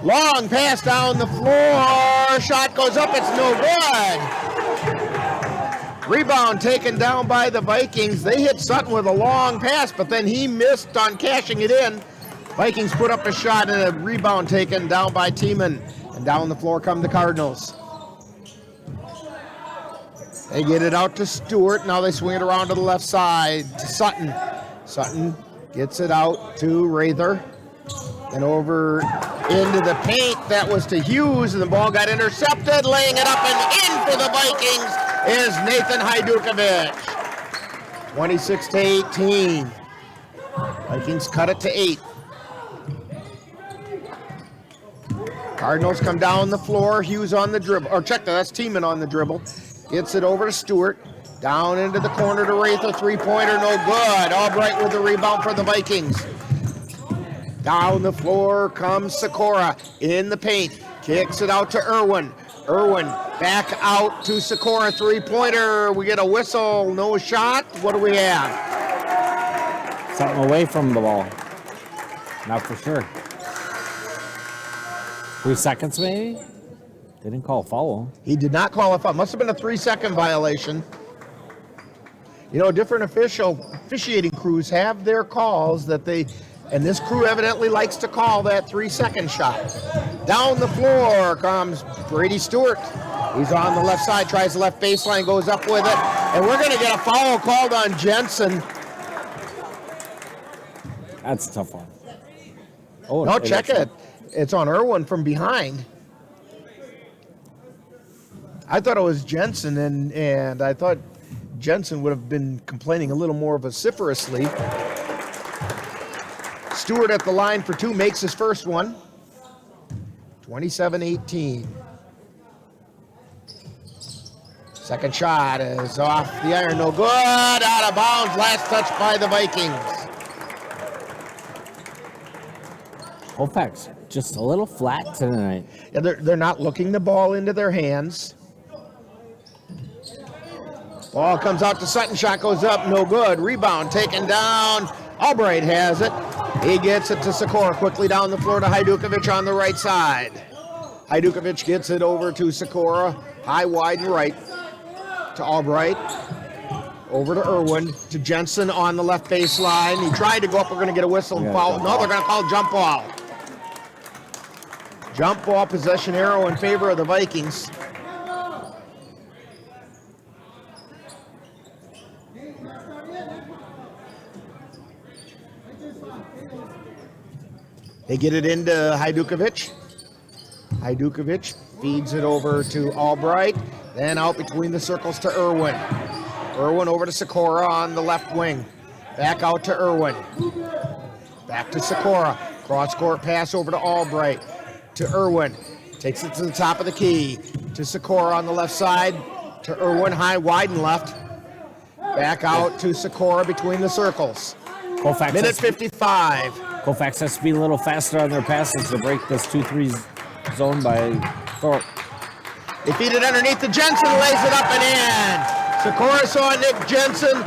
Long pass down the floor. Shot goes up, it's no good. Rebound taken down by the Vikings. They hit Sutton with a long pass, but then he missed on cashing it in. Vikings put up a shot and a rebound taken down by Tiemann. And down the floor come the Cardinals. They get it out to Stewart. Now they swing it around to the left side to Sutton. Sutton gets it out to Rather. And over into the paint. That was to Hughes, and the ball got intercepted. Laying it up and in for the Vikings is Nathan Hajdukovic. 26-18. Vikings cut it to 8. Cardinals come down the floor. Hughes on the dribble. Or check that, that's Tiemann on the dribble. Gets it over to Stewart. Down into the corner to Rather. Three-pointer, no good. Albright with the rebound for the Vikings. Down the floor comes Sikora in the paint. Kicks it out to Irwin. Irwin back out to Sikora. Three-pointer. We get a whistle. No shot. What do we have? Something away from the ball. Not for sure. 3 seconds maybe? They didn't call a foul. He did not call a foul. Must have been a 3-second violation. You know, different officiating crews have their calls that they, and this crew evidently likes to call that 3-second shot. Down the floor comes Brady Stewart. He's on the left side, tries the left baseline, goes up with it, and we're going to get a foul called on Jensen. That's a tough one. Oh, no, check it. It's on Irwin from behind. I thought it was Jensen, and I thought Jensen would have been complaining a little more vociferously. Stewart at the line for 2, makes his first one. 27-18. Second shot is off the iron, no good, out of bounds, last touch by the Vikings. Colfax, just a little flat tonight. Yeah, they're not looking the ball into their hands. Ball comes out to Sutton, shot goes up, no good. Rebound taken down. Albright has it. He gets it to Sikora, quickly down the floor to Hajdukovic on the right side. Hajdukovic gets it over to Sikora, high, wide, and right to Albright. Over to Irwin, to Jensen on the left baseline. He tried to go up, we're going to get a whistle and foul. No, they're going to call jump ball. Jump ball, possession arrow in favor of the Vikings. They get it into Hajdukovic. Hajdukovic feeds it over to Albright. Then out between the circles to Irwin. Irwin over to Sikora on the left wing. Back out to Irwin. Back to Sikora. Cross-court pass over to Albright. To Irwin. Takes it to the top of the key. To Sikora on the left side. To Irwin, high, wide, and left. Back out to Sikora between the circles. Colfax Minute 55. Colfax has to be a little faster on their passes to break this 2-3 zone by Thorp. They feed it underneath to Jensen, lays it up and in. Sikora saw Nick Jensen,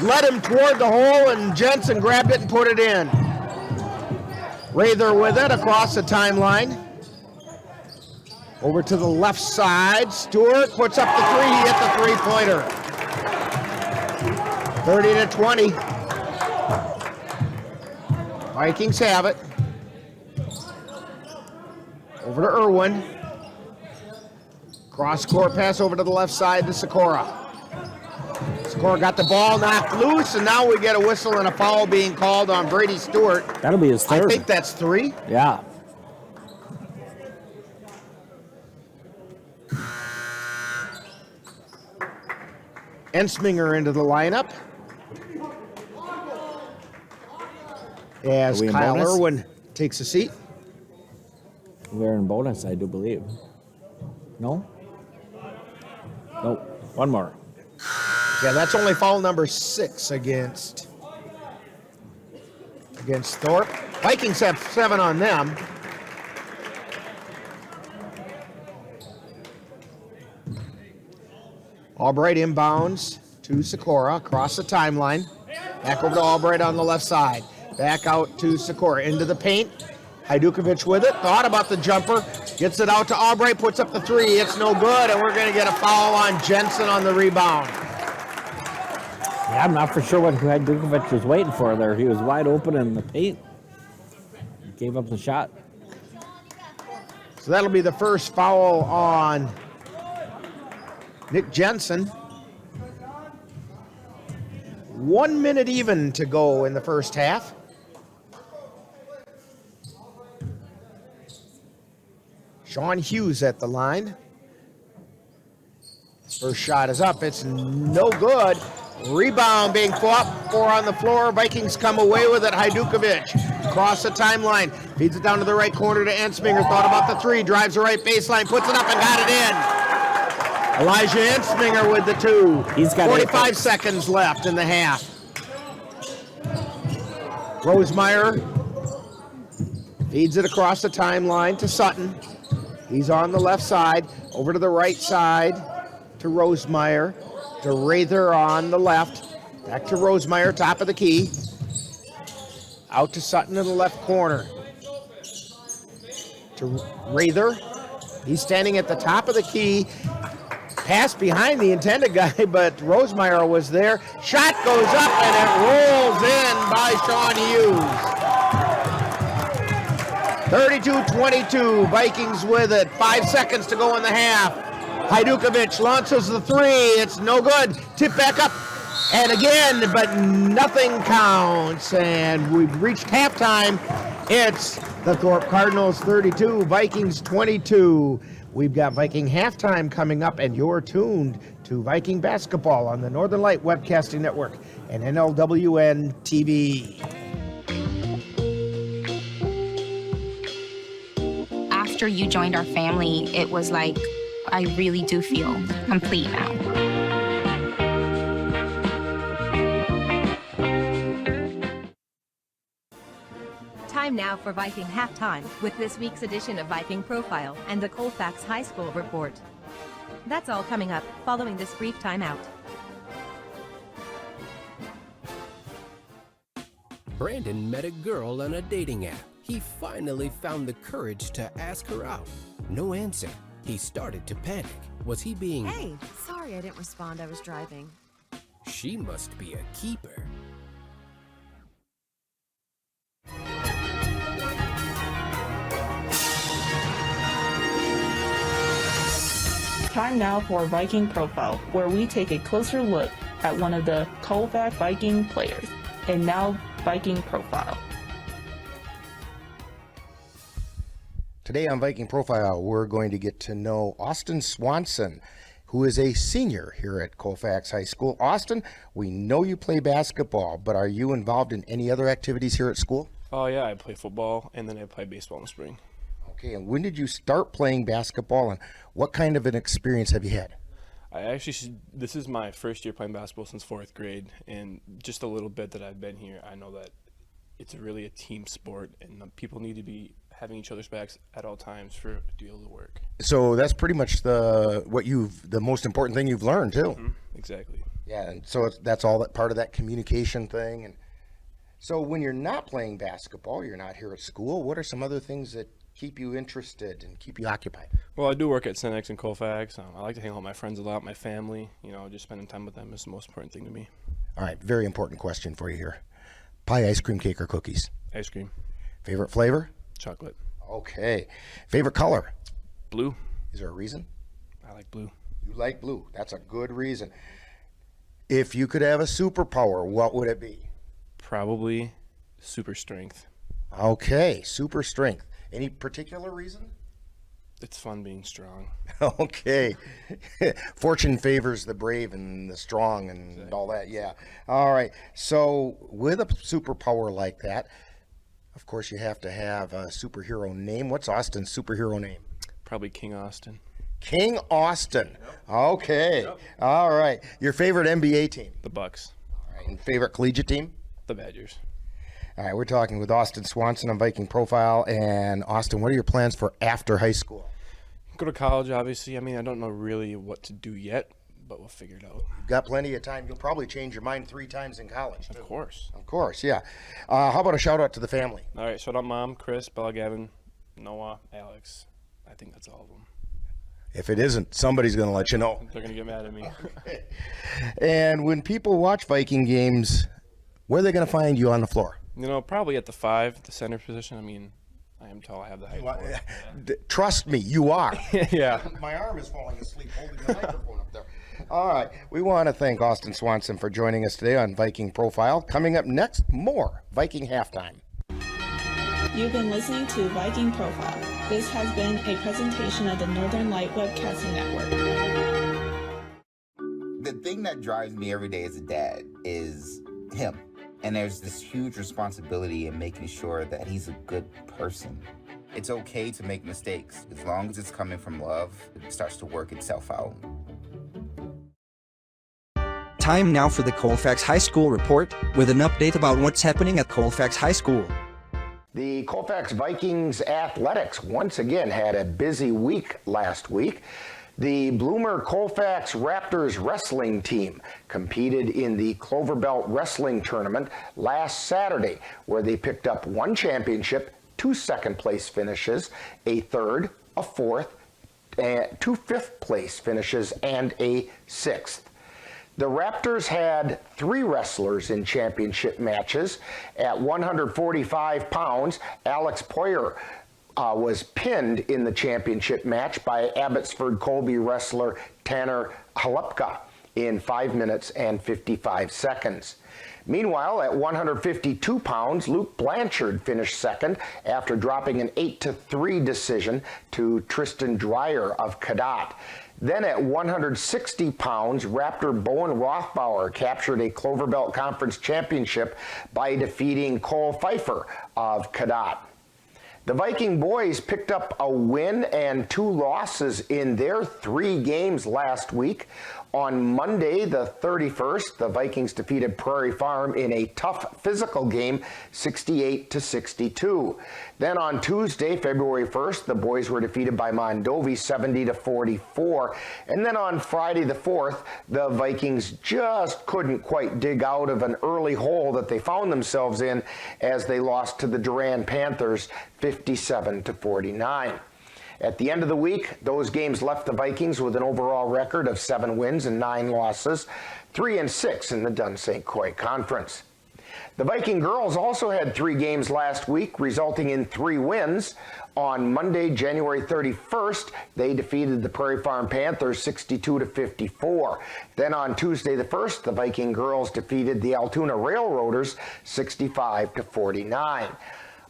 led him toward the hole, and Jensen grabbed it and put it in. Rather with it across the timeline. Over to the left side. Stewart puts up the 3. He hit the 3-pointer. 30-20. Vikings have it. Over to Irwin. Cross-court pass over to the left side to Sikora. Sikora got the ball knocked loose, and now we get a whistle and a foul being called on Brady Stewart. That'll be his third. I think that's 3. Yeah. Ensminger into the lineup. As Kyle Irwin takes a seat. We're in bonus, I do believe. No? Nope. One more. Yeah, that's only foul number 6 against Thorp. Vikings have 7 on them. Albright inbounds to Sikora across the timeline. Back over to Albright on the left side. Back out to Sikora into the paint. Hajdukovic with it. Thought about the jumper. Gets it out to Albright. Puts up the 3. It's no good. And we're going to get a foul on Jensen on the rebound. Yeah, I'm not for sure what Hajdukovic was waiting for there. He was wide open in the paint. He gave up the shot. So that'll be the first foul on Nick Jensen. 1 minute even to go in the first half. Sean Hughes at the line. First shot is up. It's no good. Rebound being fought for on the floor. Vikings come away with it. Hajdukovic across the timeline. Feeds it down to the right corner to Ensminger. Thought about the 3. Drives the right baseline. Puts it up and got it in. Elijah Ensminger with the 2. He's got 45 seconds left in the half. Rosemeyer feeds it across the timeline to Sutton. He's on the left side. Over to the right side to Rosemeyer. To Rather on the left. Back to Rosemeyer, top of the key. Out to Sutton in the left corner. To Rather. He's standing at the top of the key. Pass behind the intended guy, but Rosemeyer was there. Shot goes up and it rolls in by Sean Hughes. 32-22, Vikings with it. 5 seconds to go in the half. Hajdukovic launches the three. It's no good. Tip back up. And again, but nothing counts. And we've reached halftime. It's the Thorp Cardinals 32, Vikings 22. We've got Viking halftime coming up, and you're tuned to Viking basketball on the Northern Light Webcasting Network and NLWN TV. After you joined our family, it was like, I really do feel complete now. Time now for Viking Halftime with this week's edition of Viking Profile and the Colfax High School Report. That's all coming up following this brief timeout. Brandon met a girl on a dating app. He finally found the courage to ask her out. No answer. He started to panic. Was he being... Hey, sorry I didn't respond. I was driving. She must be a keeper. Time now for Viking Profile, where we take a closer look at one of the Colfax Viking players. And now, Viking Profile. Today on Viking Profile, we're going to get to know Austin Swanson, who is a senior here at Colfax High School. Austin, we know you play basketball, but are you involved in any other activities here at school? Oh, yeah, I play football, and then I play baseball in the spring. Okay, and when did you start playing basketball, and what kind of an experience have you had? This is my first year playing basketball since 4th grade, and just a little bit that I've been here, I know that it's really a team sport, and people need to be having each other's backs at all times for it to be able to work. So that's pretty much the most important thing you've learned, too. Mm-hmm. Exactly. Yeah, and so that's all that part of that communication thing. And so when you're not playing basketball, you're not here at school, what are some other things that keep you interested and keep you occupied? Well, I do work at Cenex and Colfax. I like to hang out with my friends a lot, my family. Just spending time with them is the most important thing to me. All right, very important question for you here. Pie, ice cream, cake, or cookies? Ice cream. Favorite flavor? Chocolate. Okay. Favorite color? Blue. Is there a reason? I like blue. You like blue. That's a good reason. If you could have a superpower, what would it be? Probably super strength. Okay, super strength. Any particular reason? It's fun being strong. Okay. Fortune favors the brave and the strong and exactly. All that, yeah. All right. So with a superpower like that, of course you have to have a superhero name. What's Austin's superhero name? Probably King Austin. King Austin. Yep. Okay. Yep. All right. Your favorite NBA team? The Bucks. All right. And favorite collegiate team? The Badgers. All right, we're talking with Austin Swanson on Viking Profile. And Austin, what are your plans for after high school? Go to college, obviously. I don't know really what to do yet, but we'll figure it out. You've got plenty of time. You'll probably change your mind 3 times in college, too. Of course. Of course, yeah. How about a shout-out to the family? All right, shout out Mom, Chris, Bella, Gavin, Noah, Alex. I think that's all of them. If it isn't, somebody's going to let you know. They're going to get mad at me. Okay. And when people watch Viking games, where are they going to find you on the floor? Probably at the 5, the center position. I am tall. I have the height for it. Yeah. Trust me, you are. Yeah. My arm is falling asleep holding the microphone up there. All right. We want to thank Austin Swanson for joining us today on Viking Profile. Coming up next, more Viking Halftime. You've been listening to Viking Profile. This has been a presentation of the Northern Light Webcasting Network. The thing that drives me every day as a dad is him. And there's this huge responsibility in making sure that he's a good person. It's okay to make mistakes. As long as it's coming from love, it starts to work itself out. Time now for the Colfax High School Report with an update about what's happening at Colfax High School. The Colfax Vikings athletics once again had a busy week last week. The Bloomer Colfax Raptors wrestling team competed in the Clover Belt Wrestling Tournament last Saturday, where they picked up 1 championship, 2 second-place finishes, a third, a fourth, fifth place finishes and a 6th. The Raptors had 3 wrestlers in championship matches. At 145 pounds, Alex Poyer was pinned in the championship match by Abbotsford Colby wrestler Tanner Halepka in 5 minutes and 55 seconds. Meanwhile, at 152 pounds, Luke Blanchard finished second after dropping an 8-3 decision to Tristan Dreyer of Cadott. Then at 160 pounds, Raptor Bowen Rothbauer captured a Clover Belt Conference championship by defeating Cole Pfeiffer of Cadott. The Viking boys picked up a win and 2 losses in their 3 games last week. On Monday, the 31st, the Vikings defeated Prairie Farm in a tough physical game, 68-62. Then on Tuesday, February 1st, the boys were defeated by Mondovi, 70-44. And then on Friday the 4th, the Vikings just couldn't quite dig out of an early hole that they found themselves in as they lost to the Durand Panthers, 57-49. At the end of the week, those games left the Vikings with an overall record of 7 wins and 9 losses, 3-6 in the Dunn St. Croix Conference. The Viking girls also had 3 games last week, resulting in 3 wins. On Monday, January 31st, they defeated the Prairie Farm Panthers 62-54. Then on Tuesday the 1st, the Viking girls defeated the Altoona Railroaders 65-49.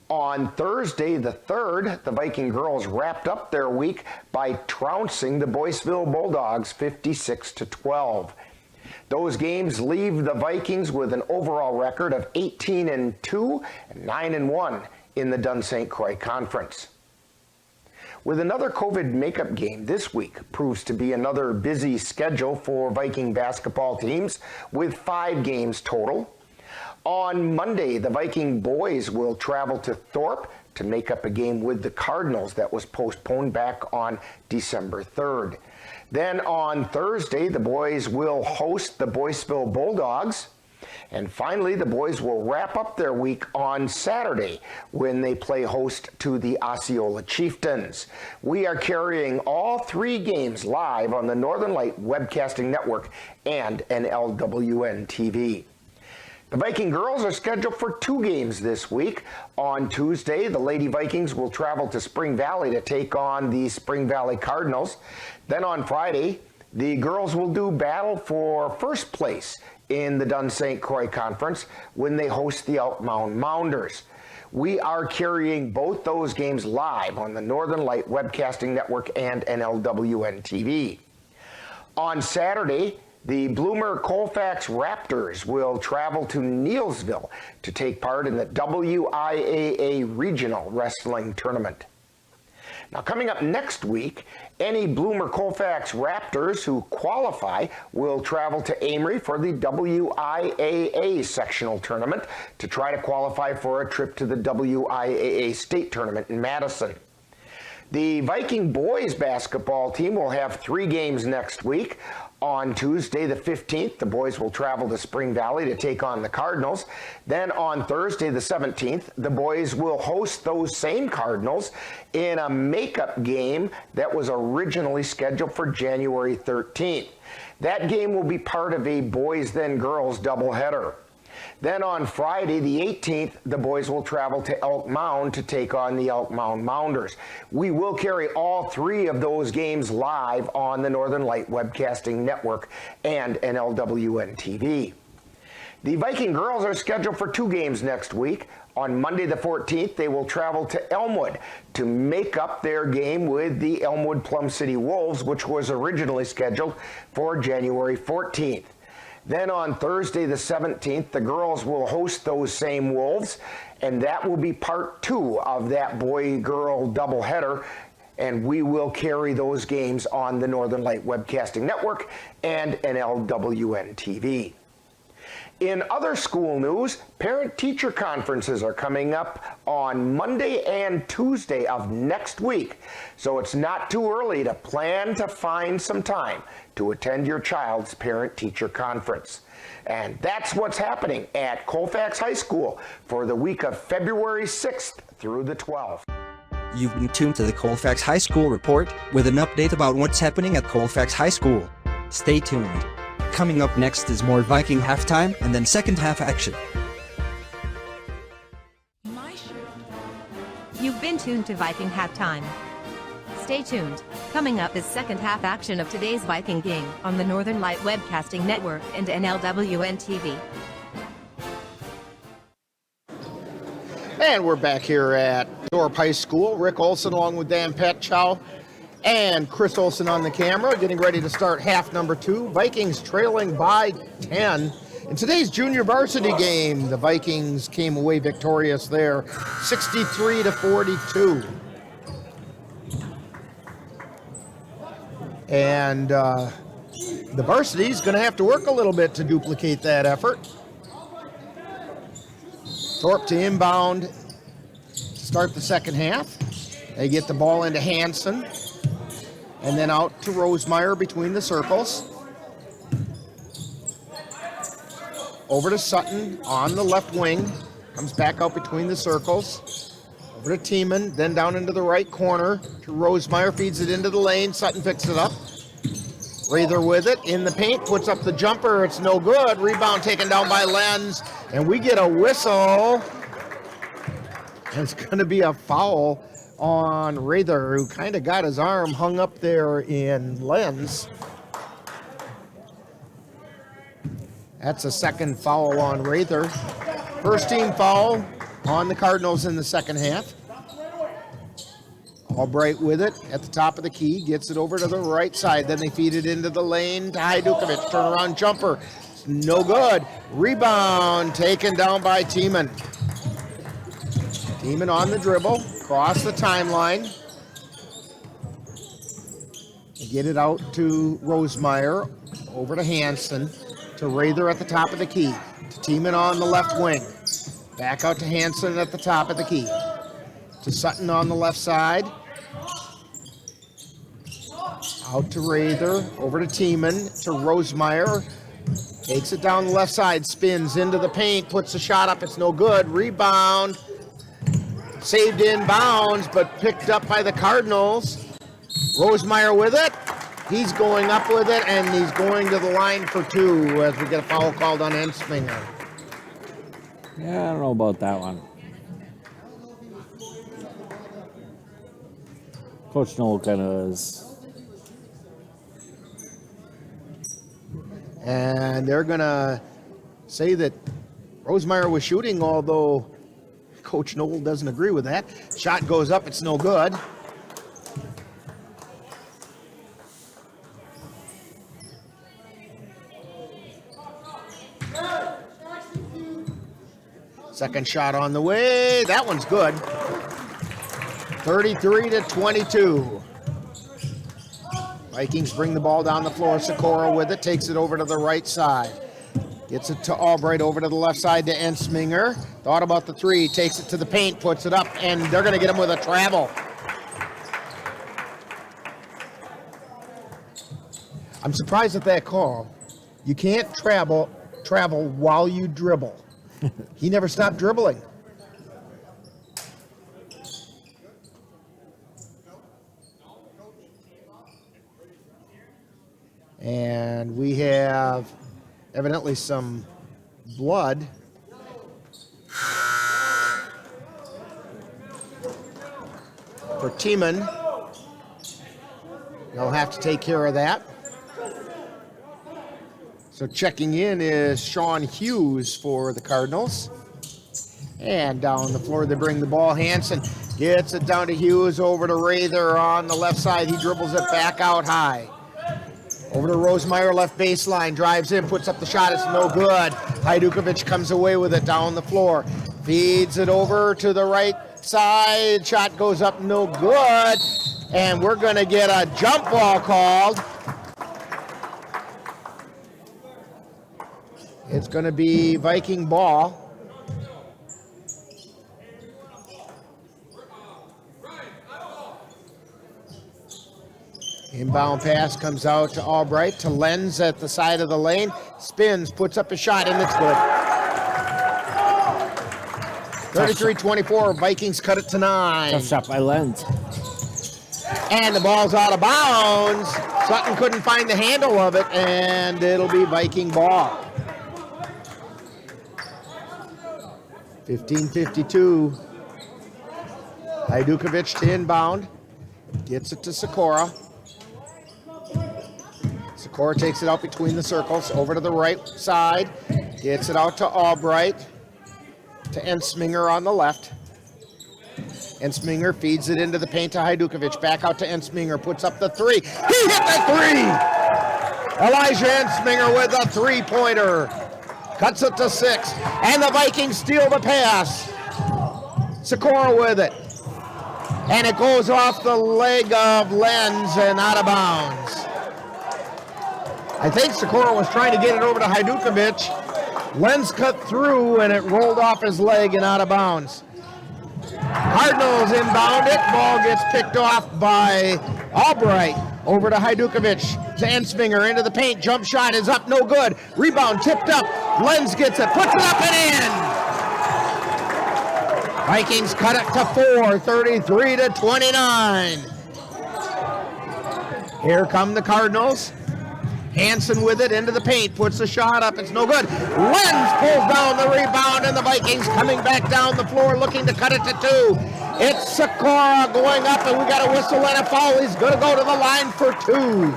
On Thursday the 3rd, the Viking girls wrapped up their week by trouncing the Boyceville Bulldogs 56-12. Those games leave the Vikings with an overall record of 18-2 and 9-1 in the Dunn St. Croix Conference. With another COVID makeup game this week proves to be another busy schedule for Viking basketball teams with 5 games total. On Monday, the Viking boys will travel to Thorp to make up a game with the Cardinals that was postponed back on December 3rd. Then on Thursday, the boys will host the Boyceville Bulldogs. And finally, the boys will wrap up their week on Saturday when they play host to the Osceola Chieftains. We are carrying all 3 games live on the Northern Light Webcasting Network and NLWN TV. The Viking girls are scheduled for 2 games this week. On Tuesday, the Lady Vikings will travel to Spring Valley to take on the Spring Valley Cardinals. Then on Friday, the girls will do battle for first place in the Dunn St. Croix Conference when they host the Elk Mound Mounders. We are carrying both those games live on the Northern Light Webcasting Network and NLWN TV. On Saturday, the Bloomer Colfax Raptors will travel to Neillsville to take part in the WIAA Regional Wrestling Tournament. Now, coming up next week, any Bloomer Colfax Raptors who qualify will travel to Amory for the WIAA Sectional Tournament to try to qualify for a trip to the WIAA State Tournament in Madison. The Viking boys basketball team will have 3 games next week. On Tuesday the 15th, the boys will travel to Spring Valley to take on the Cardinals. Then on Thursday the 17th, the boys will host those same Cardinals in a makeup game that was originally scheduled for January 13th. That game will be part of a boys then girls doubleheader. Then on Friday, the 18th, the boys will travel to Elk Mound to take on the Elk Mound Mounders. We will carry all 3 of those games live on the Northern Light Webcasting Network and NLWN TV. The Viking girls are scheduled for 2 games next week. On Monday the 14th, they will travel to Elmwood to make up their game with the Elmwood Plum City Wolves, which was originally scheduled for January 14th. Then on Thursday the 17th, the girls will host those same Wolves, and that will be part 2 of that boy-girl doubleheader, and we will carry those games on the Northern Light Webcasting Network and NLWN TV. In other school news, parent-teacher conferences are coming up on Monday and Tuesday of next week, so it's not too early to plan to find some time to attend your child's parent-teacher conference. And that's what's happening at Colfax High School for the week of February 6th through the 12th. You've been tuned to the Colfax High School Report with an update about what's happening at Colfax High School. Stay tuned. Coming up next is more Viking halftime and then second half action. You've been tuned to Viking Halftime. Stay tuned. Coming up is second half action of today's Viking game on the Northern Light Webcasting Network and NLWN TV. And we're back here at Thorp High School. Rick Olson along with Dan Petchow and Chris Olson on the camera, getting ready to start half number 2. Vikings trailing by 10. In today's junior varsity game, the Vikings came away victorious there, 63-42. And the varsity's going to have to work a little bit to duplicate that effort. Thorp to inbound to start the second half. They get the ball into Hansen and then out to Rosemeyer between the circles. Over to Sutton on the left wing. Comes back out between the circles. Over to Tiemann, then down into the right corner to Rosemeyer, feeds it into the lane. Sutton picks it up. Rather with it, in the paint, puts up the jumper, it's no good. Rebound taken down by Lenz, and we get a whistle. And it's gonna be a foul on Rather, who kind of got his arm hung up there in Lenz. That's a second foul on Rather. First team foul on the Cardinals in the second half. Albright with it at the top of the key, gets it over to the right side. Then they feed it into the lane to Hajdukovic. Turnaround jumper, it's no good. Rebound taken down by Tiemann. Tiemann on the dribble, cross the timeline. They get it out to Rosemeyer, over to Hansen, to Rather at the top of the key, to Tiemann on the left wing. Back out to Hansen at the top of the key. To Sutton on the left side. Out to Rather, over to Tiemann, to Rosemeyer. Takes it down the left side, spins into the paint, puts the shot up, it's no good. Rebound, saved in bounds, but picked up by the Cardinals. Rosemeyer with it. He's going up with it, and he's going to the line for 2 as we get a foul called on Ensminger. Yeah, I don't know about that one. Coach Noel kind of is. And they're going to say that Rosemeyer was shooting, although Coach Noel doesn't agree with that. Shot goes up, it's no good. Second shot on the way. That one's good. 33-22. Vikings bring the ball down the floor. Sikora with it, takes it over to the right side. Gets it to Albright, over to the left side to Ensminger. Thought about the 3, takes it to the paint, puts it up, and they're going to get him with a travel. I'm surprised at that call. You can't travel while you dribble. He never stopped dribbling. And we have evidently some blood. For Tiemann. They'll have to take care of that. So checking in is Sean Hughes for the Cardinals. And down the floor they bring the ball. Hansen gets it down to Hughes, over to Rather on the left side. He dribbles it back out high. Over to Rosemeyer, left baseline, drives in, puts up the shot, it's no good. Hajdukovic comes away with it down the floor. Feeds it over to the right side, shot goes up, no good. And we're gonna get a jump ball called. It's gonna be Viking ball. Inbound pass comes out to Albright, to Lenz at the side of the lane. Spins, puts up a shot, and it's good. 33-24, Vikings cut it to 9. Tough shot by Lenz. And the ball's out of bounds. Sutton couldn't find the handle of it, and it'll be Viking ball. 15-52. Hajdukovic to inbound. Gets it to Sikora. Sikora takes it out between the circles, over to the right side. Gets it out to Albright. To Ensminger on the left. Ensminger feeds it into the paint to Hajdukovic. Back out to Ensminger. Puts up the 3. He hit the 3! Elijah Ensminger with a three-pointer. Cuts it to 6. And the Vikings steal the pass. Sikora with it. And it goes off the leg of Lenz and out of bounds. I think Sikora was trying to get it over to Hajdukovic. Lenz cut through and it rolled off his leg and out of bounds. Cardinals inbound it. Ball gets picked off by Albright. Over to Hajdukovic. To Ensminger into the paint. Jump shot is up. No good. Rebound tipped up. Lenz gets it. Puts it up and in. Vikings cut it to 4. 33-29. Here come the Cardinals. Hansen with it into the paint, puts the shot up, it's no good. Lenz pulls down the rebound, and the Vikings coming back down the floor looking to cut it to 2. It's Sikora going up, and we got a whistle and a foul. He's going to go to the line for 2.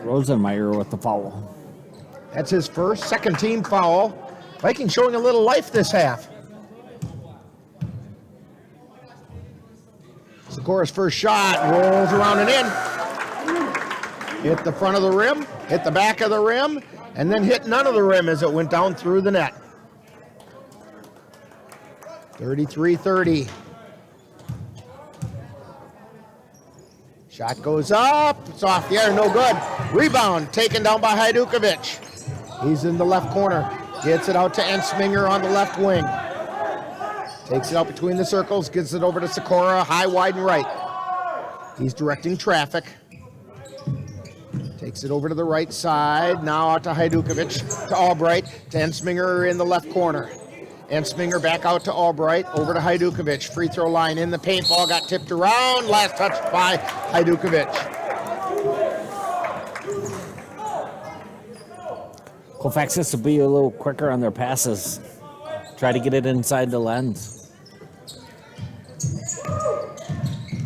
Rosenmeyer with the foul. That's his first, second team foul. Vikings showing a little life this half. Sikora's first shot rolls around and in. Hit the front of the rim, hit the back of the rim, and then hit none of the rim as it went down through the net. 33-30. Shot goes up, it's off the air, no good. Rebound taken down by Hajdukovic. He's in the left corner, gets it out to Ensminger on the left wing. Takes it out between the circles, gets it over to Sikora, high, wide, and right. He's directing traffic. Takes it over to the right side, now out to Hajdukovic, to Albright, to Ensminger in the left corner. Ensminger back out to Albright, over to Hajdukovic. Free throw line in the paint, ball got tipped around, last touch by Hajdukovic. Colfax has to be a little quicker on their passes. Try to get it inside the lens.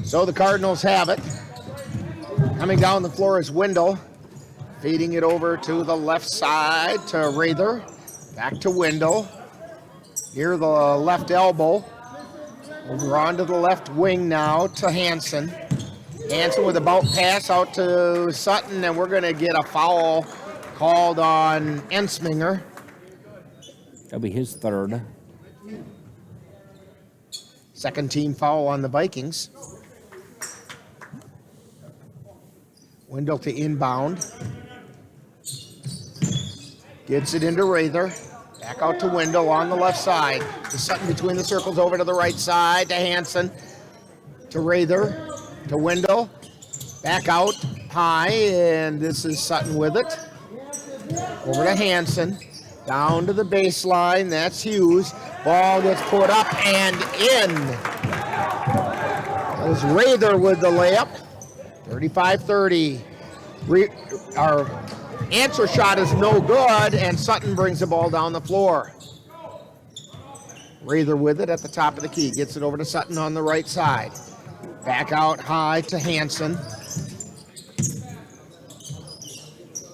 So the Cardinals have it. Coming down the floor is Wendell. Feeding it over to the left side to Rather. Back to Wendell. Near the left elbow. Over onto the left wing now to Hansen. Hansen with a bounce pass out to Sutton, and we're going to get a foul called on Ensminger. That'll be his third. Second team foul on the Vikings. Wendell to inbound. Gets it into Rather. Back out to Wendell on the left side. To Sutton between the circles over to the right side. To Hansen. To Rather. To Wendell. Back out high. And this is Sutton with it. Over to Hansen. Down to the baseline. That's Hughes. Ball gets put up and in. That was Rather with the layup. 35-30. Our answer shot is no good, and Sutton brings the ball down the floor. Rather with it at the top of the key. Gets it over to Sutton on the right side. Back out high to Hansen.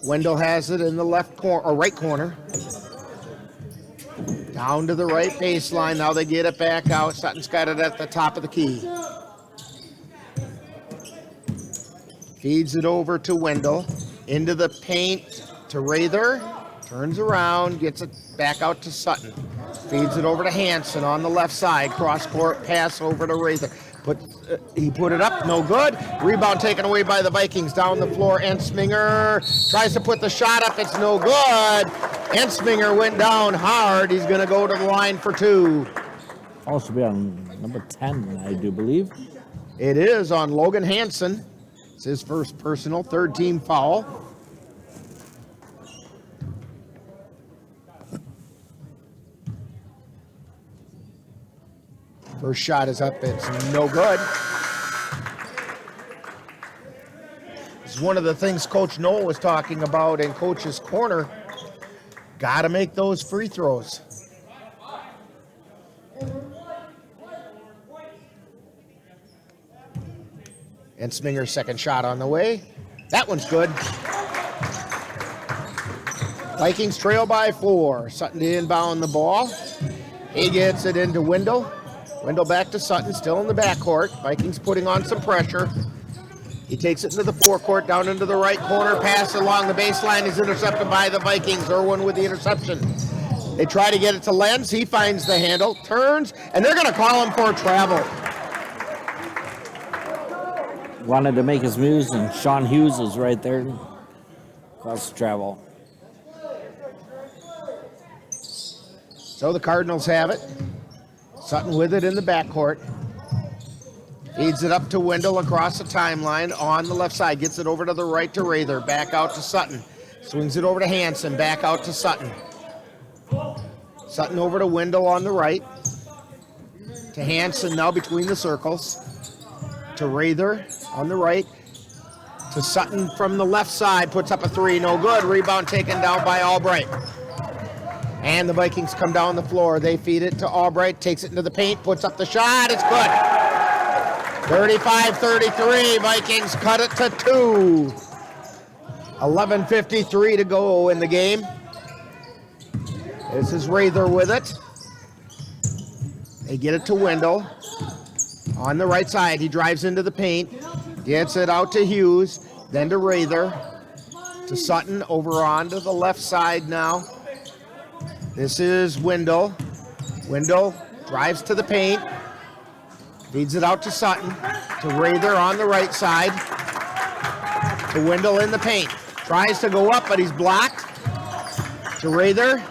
Wendell has it in the left corner, or right corner. Down to the right baseline. Now they get it back out. Sutton's got it at the top of the key. Feeds it over to Wendell. Into the paint to Rather. Turns around. Gets it back out to Sutton. Feeds it over to Hansen on the left side. Cross court pass over to Rather. He put it up. No good. Rebound taken away by the Vikings. Down the floor. Ensminger tries to put the shot up. It's no good. Ensminger went down hard. He's going to go to the line for 2. Also be on number 10, I do believe. It is on Logan Hansen. It's his first personal, third team foul. First shot is up. It's no good. This is one of the things Coach Noel was talking about in Coach's Corner. Got to make those free throws. And Sminger's second shot on the way. That one's good. Vikings trail by 4. Sutton to inbound the ball. He gets it into Wendell. Wendell back to Sutton, still in the backcourt. Vikings putting on some pressure. He takes it into the forecourt, down into the right corner. Pass along the baseline is intercepted by the Vikings. Irwin with the interception. They try to get it to Lenz. He finds the handle, turns, and they're going to call him for travel. Wanted to make his moves, and Sean Hughes is right there. Across the travel. So the Cardinals have it. Sutton with it in the backcourt. Feeds it up to Wendell across the timeline on the left side. Gets it over to the right to Rather. Back out to Sutton. Swings it over to Hanson. Back out to Sutton. Sutton over to Wendell on the right. To Hanson now between the circles. To Rather on the right. To Sutton from the left side. Puts up a three. No good. Rebound taken down by Albright. And the Vikings come down the floor. They feed it to Albright. Takes it into the paint. Puts up the shot. It's good. 35-33. Vikings cut it to 2. 11:53 to go in the game. This is Rather with it. They get it to Wendell. On the right side, he drives into the paint. Gets it out to Hughes. Then to Rather. To Sutton over onto the left side now. This is Wendell. Wendell drives to the paint. Feeds it out to Sutton. To Rather on the right side. To Wendell in the paint. Tries to go up, but he's blocked. To Rather.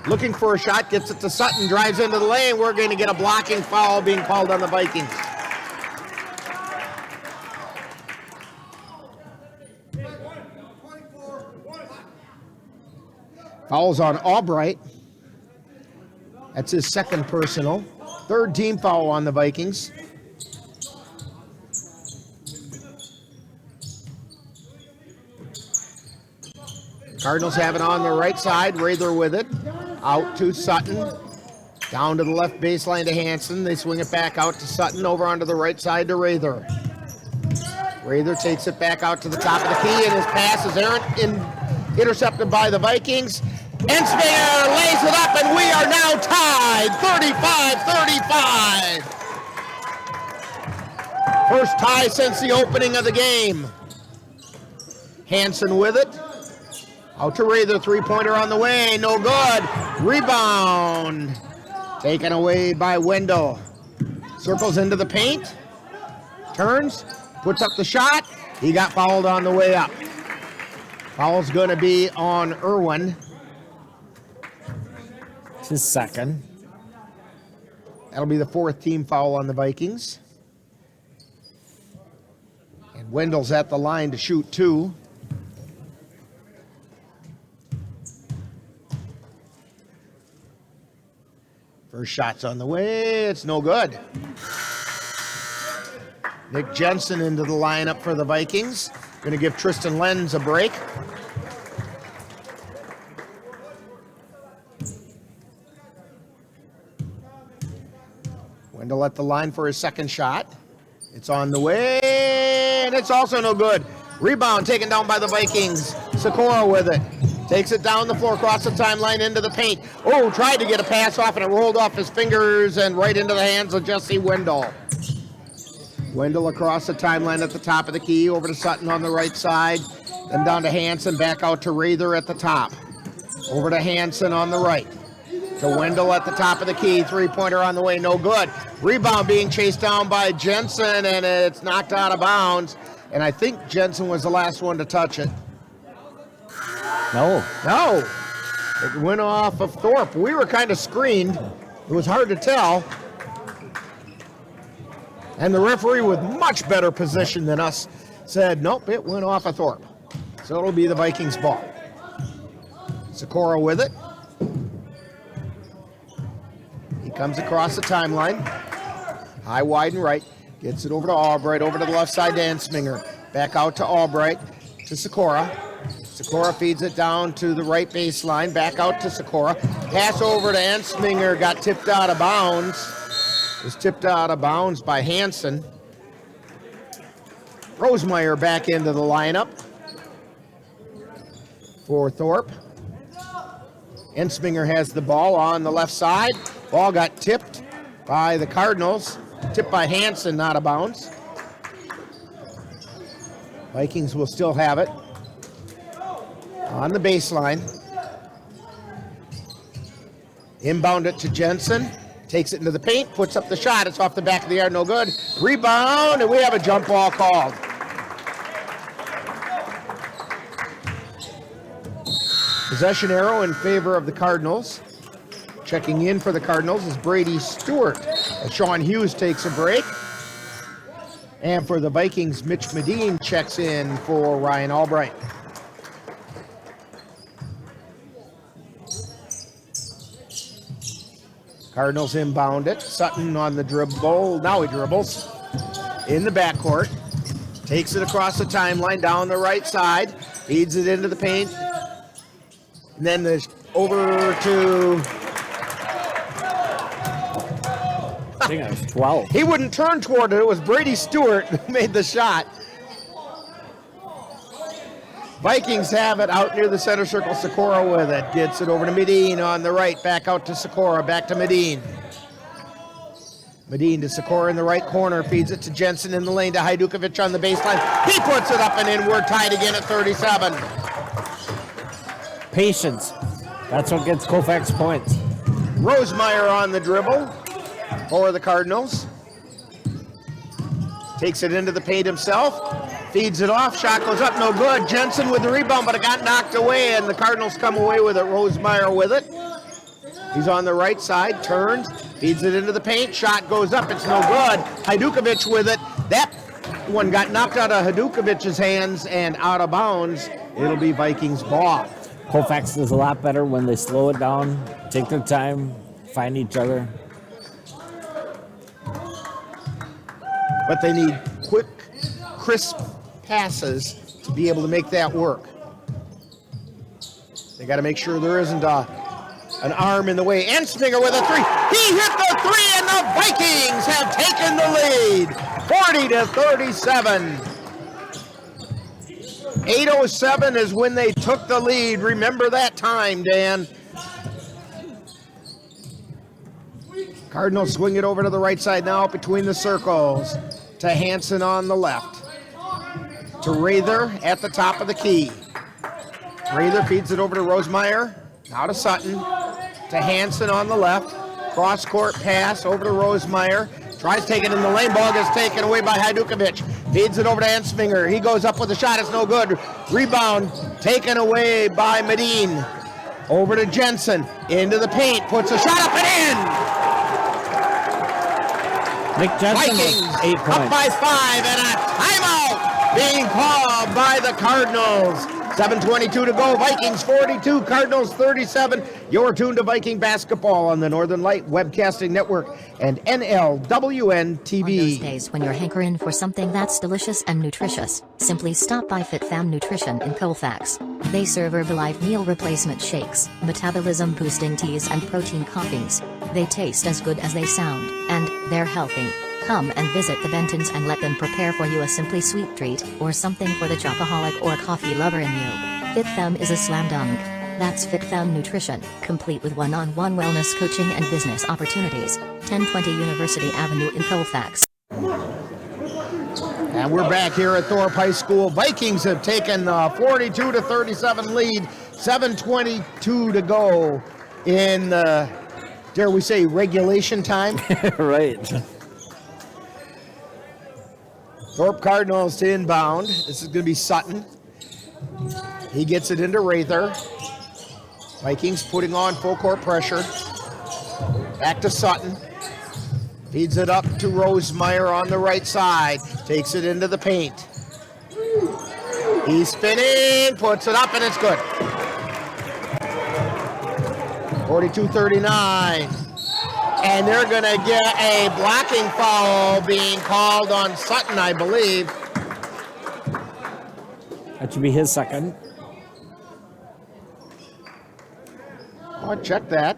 Looking for a shot. Gets it to Sutton. Drives into the lane. We're going to get a blocking foul being called on the Vikings. Foul's on Albright. That's his second personal. Third team foul on the Vikings. Cardinals have it on the right side. Rather with it. Out to Sutton. Down to the left baseline to Hanson. They swing it back out to Sutton. Over onto the right side to Rather. Rather takes it back out to the top of the key, and his pass is intercepted by the Vikings. And Sminger lays it up, and we are now tied, 35-35. First tie since the opening of the game. Hanson with it. Out to Rather, three-pointer on the way, no good. Rebound. Taken away by Wendell. Circles into the paint. Turns, puts up the shot. He got fouled on the way up. Foul's going to be on Irwin. It's his second. That'll be the fourth team foul on the Vikings. And Wendell's at the line to shoot 2. First shot's on the way. It's no good. Nick Jensen into the lineup for the Vikings. Going to give Tristan Lenz a break. Wendell at the line for his second shot. It's on the way, and it's also no good. Rebound taken down by the Vikings. Sikora with it. Takes it down the floor, across the timeline, into the paint. Oh, tried to get a pass off, and it rolled off his fingers and right into the hands of Jesse Wendell. Wendell across the timeline at the top of the key, over to Sutton on the right side, then down to Hanson, back out to Rather at the top. Over to Hanson on the right. To Wendell at the top of the key, three-pointer on the way, no good. Rebound being chased down by Jensen, and it's knocked out of bounds. And I think Jensen was the last one to touch it. No. It went off of Thorp. We were kind of screened. It was hard to tell. And the referee with much better position than us said, nope, it went off of Thorp. So it'll be the Vikings' ball. Sikora with it. He comes across the timeline. High, wide, and right. Gets it over to Albright, over to the left side to Ensminger. Back out to Albright, to Sikora. Sikora feeds it down to the right baseline. Back out to Sikora. Pass over to Ensminger, got tipped out of bounds. Was tipped out of bounds by Hansen. Rosemeyer back into the lineup for Thorp. Ensminger has the ball on the left side. Ball got tipped by the Cardinals. Tipped by Hansen, not out of bounds. Vikings will still have it on the baseline. Inbound it to Jensen. Takes it into the paint, puts up the shot. It's off the back of the air, no good. Rebound, and we have a jump ball called. Possession arrow in favor of the Cardinals. Checking in for the Cardinals is Brady Stewart. As Sean Hughes takes a break. And for the Vikings, Mitch Medine checks in for Ryan Albright. Cardinals inbound it. Sutton on the dribble. Now he dribbles in the backcourt. Takes it across the timeline down the right side. Feeds it into the paint. And then there's over to... I think it was 12. He wouldn't turn toward it. It was Brady Stewart who made the shot. Vikings have it out near the center circle. Sikora with it. Gets it over to Medine on the right. Back out to Sikora. Back to Medine. Medine to Sikora in the right corner. Feeds it to Jensen in the lane to Hajdukovic on the baseline. He puts it up and in. We're tied again at 37. Patience. That's what gets Colfax points. Rosemeyer on the dribble for the Cardinals. Takes it into the paint himself. Feeds it off. Shot goes up. No good. Jensen with the rebound, but it got knocked away, and the Cardinals come away with it. Rosemeyer with it. He's on the right side. Turns. Feeds it into the paint. Shot goes up. It's no good. Hajdukovic with it. That one got knocked out of Hajdukovic's hands and out of bounds. It'll be Vikings ball. Colfax does a lot better when they slow it down, take their time, find each other. But they need quick, crisp passes to be able to make that work. They got to make sure there isn't an arm in the way. Ensminger with a three. He hit the three, and the Vikings have taken the lead, 40-37. 8:07 is when they took the lead. Remember that time, Dan. Cardinals swing it over to the right side now between the circles to Hansen on the left. To Rather at the top of the key. Rather feeds it over to Rosemeyer. Now to Sutton. To Hansen on the left. Cross-court pass over to Rosemeyer. Tries taking in the lane. Ball gets taken away by Hajdukovic. Feeds it over to Ensminger. He goes up with a shot. It's no good. Rebound taken away by Medine. Over to Jensen. Into the paint. Puts a shot up and in. Nick Jensen Vikings 8 points. up by 5 and a timeout being called by the Cardinals. 7:22 to go. Vikings 42, Cardinals 37. You're tuned to Viking basketball on the Northern Light Webcasting Network and NLWN TV. On those days when you're hankering for something that's delicious and nutritious, simply stop by FitFam Nutrition in Colfax. They serve Herbalife meal replacement shakes, metabolism boosting teas and protein coffees. They taste as good as they sound, and they're healthy. Come and visit the Bentons and let them prepare for you a simply sweet treat, or something for the chocoholic or coffee lover in you. FitFem is a slam dunk. That's FitFem Nutrition, complete with one-on-one wellness coaching and business opportunities. 1020 University Avenue in Colfax. And we're back here at Thorp High School. Vikings have taken the 42-37 lead. 7:22 to go in, dare we say, regulation time? Right. Thorp Cardinals to inbound. This is going to be Sutton. He gets it into Rather. Vikings putting on full court pressure. Back to Sutton. Feeds it up to Rosemeyer on the right side. Takes it into the paint. He's spinning, puts it up, and it's good. 42-39. And they're going to get a blocking foul being called on Sutton, I believe. That should be his second. I'll check that.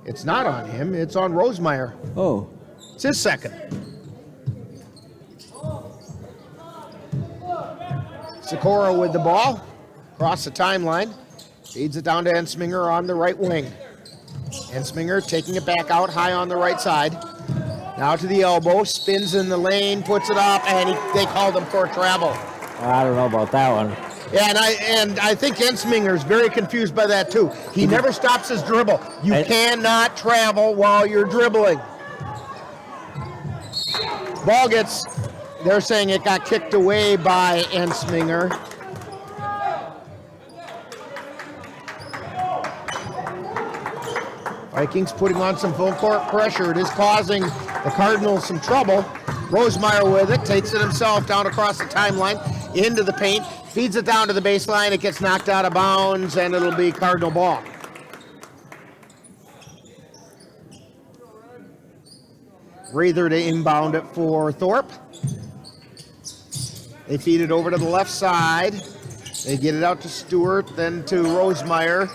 It's not on him. It's on Rosemeyer. Oh. It's his second. Sikora with the ball. Across the timeline. Feeds it down to Ensminger on the right wing. Ensminger taking it back out high on the right side. Now to the elbow. Spins in the lane. Puts it up. And they called him for travel. I don't know about that one. Yeah, and I think Ensminger is very confused by that too. He never stops his dribble. You cannot travel while you're dribbling. Ball gets, they're saying it got kicked away by Ensminger. Vikings putting on some full court pressure. It is causing the Cardinals some trouble. Rosemeyer with it, takes it himself down across the timeline, into the paint, feeds it down to the baseline. It gets knocked out of bounds, and it'll be Cardinal ball. Rather to inbound it for Thorp. They feed it over to the left side. They get it out to Stewart, then to Rosemeyer,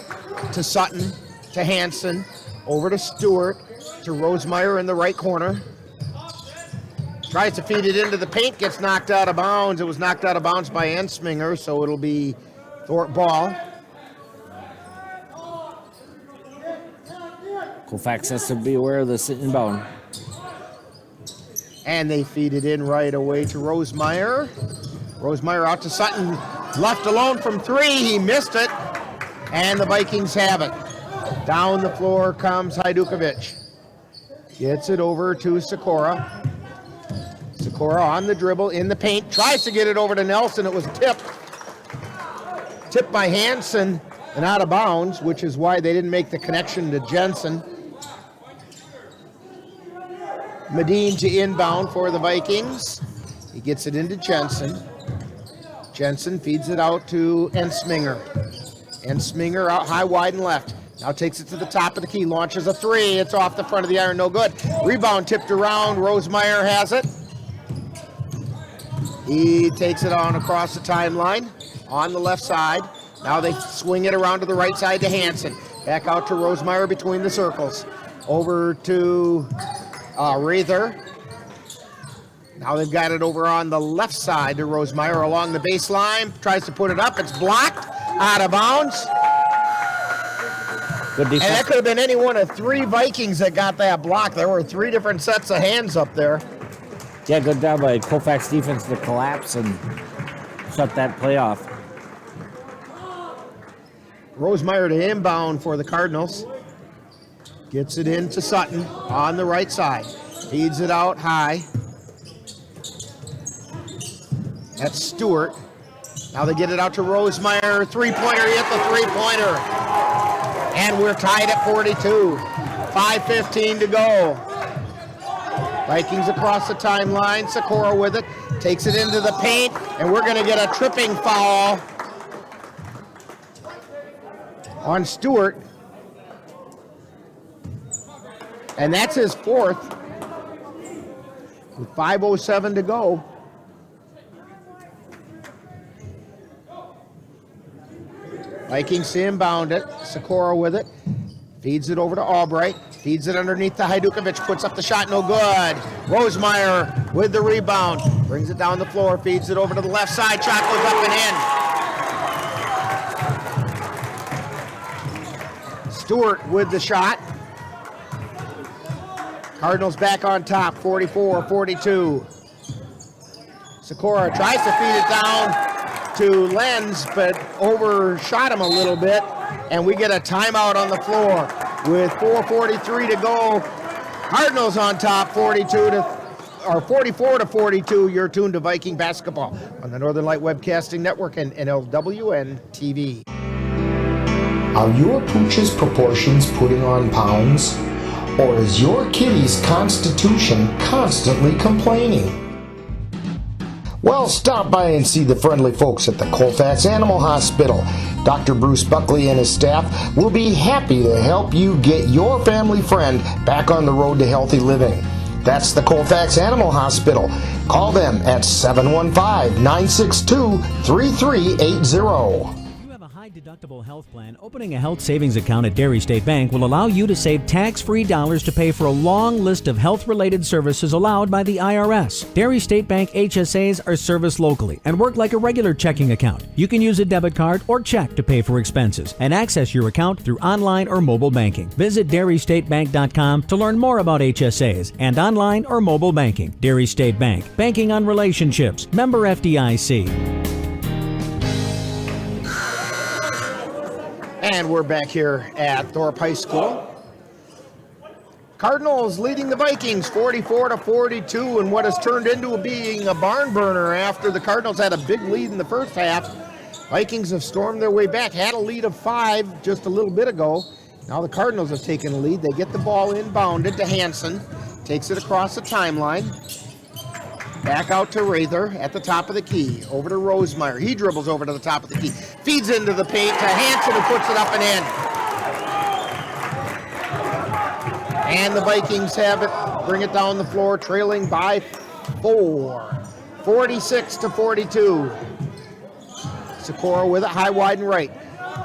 to Sutton, to Hansen, over to Stewart, to Rosemeyer in the right corner. Tries to feed it into the paint, gets knocked out of bounds. It was knocked out of bounds by Ensminger, so it'll be Thorpe ball. Colfax has to be aware of this inbound. And they feed it in right away to Rosemeyer. Rosemeyer out to Sutton, left alone from three. He missed it, and the Vikings have it. Down the floor comes Hajdukovic. Gets it over to Sikora. Sikora on the dribble, in the paint, tries to get it over to Nelson. It was tipped. Tipped by Hansen and out of bounds, which is why they didn't make the connection to Jensen. Medine to inbound for the Vikings. He gets it into Jensen. Jensen feeds it out to Ensminger. Ensminger out high, wide, and left. Now takes it to the top of the key, launches a three. It's off the front of the iron, no good. Rebound tipped around, Rosemeyer has it. He takes it on across the timeline on the left side. Now they swing it around to the right side to Hansen. Back out to Rosemeyer between the circles. Over to Rather. Now they've got it over on the left side to Rosemeyer along the baseline. Tries to put it up. It's blocked. Out of bounds. Good defense. And that could have been any one of three Vikings that got that block. There were three different sets of hands up there. Yeah, good job by Colfax defense to collapse and shut that play off. Rosemeyer to inbound for the Cardinals. Gets it into Sutton on the right side. Feeds it out high. That's Stewart. Now they get it out to Rosemeyer. Three-pointer, he hit the three-pointer. And we're tied at 42. 5:15 to go. Vikings across the timeline. Sikora with it. Takes it into the paint. And we're going to get a tripping foul on Stewart. And that's his fourth. With 5:07 to go. Vikings inbound it. Sikora with it. Feeds it over to Albright. Feeds it underneath to Hajdukovic. Puts up the shot, no good. Rosemeyer with the rebound. Brings it down the floor. Feeds it over to the left side. Shot goes up and in. Stewart with the shot. Cardinals back on top, 44-42. Sikora tries to feed it down to Lenz, but overshot him a little bit, and we get a timeout on the floor with 4:43 to go. Cardinals on top, 44-42. You're tuned to Viking basketball on the Northern Light Webcasting Network and NLWN TV. Are your pooch's proportions putting on pounds? Or is your kitty's constitution constantly complaining? Well, stop by and see the friendly folks at the Colfax Animal Hospital. Dr. Bruce Buckley and his staff will be happy to help you get your family friend back on the road to healthy living. That's the Colfax Animal Hospital. Call them at 715-962-3380. Deductible health plan. Opening a health savings account at Dairy State Bank will allow you to save tax-free dollars to pay for a long list of health-related services allowed by the IRS. Dairy State Bank HSAs are serviced locally and work like a regular checking account. You can use a debit card or check to pay for expenses and access your account through online or mobile banking. Visit DairyStateBank.com to learn more about HSAs and online or mobile banking. Dairy State Bank. Banking on relationships. Member FDIC. And we're back here at Thorp High School. Cardinals leading the Vikings 44-42 in what has turned into being a barn burner after the Cardinals had a big lead in the first half. Vikings have stormed their way back, had a lead of 5 just a little bit ago. Now the Cardinals have taken a lead. They get the ball inbounded to Hansen, takes it across the timeline. Back out to Rather at the top of the key. Over to Rosemeyer. He dribbles over to the top of the key. Feeds into the paint to Hansen, who puts it up and in. And the Vikings have it. Bring it down the floor, trailing by 4. 46-42. Sikora with it, high, wide, and right.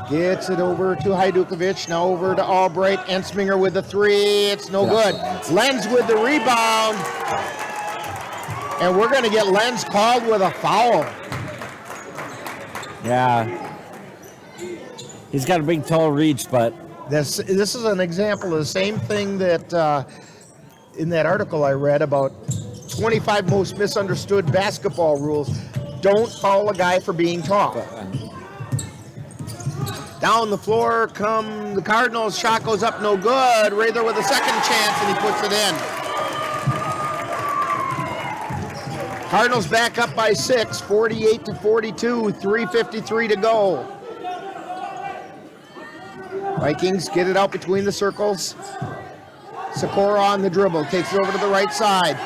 Gets it over to Hajdukovic. Now over to Albright. Ensminger with the 3. It's no good. Lenz with the rebound. And we're going to get Lenz called with a foul. Yeah. He's got a big toe reach, but... This is an example of the same thing that in that article I read about 25 most misunderstood basketball rules. Don't foul a guy for being tall. Down the floor come the Cardinals. Shot goes up, no good. Rather with a second chance, and he puts it in. Cardinals back up by 6, 48-42, 3:53 to go. Vikings get it out between the circles. Sikora on the dribble, takes it over to the right side.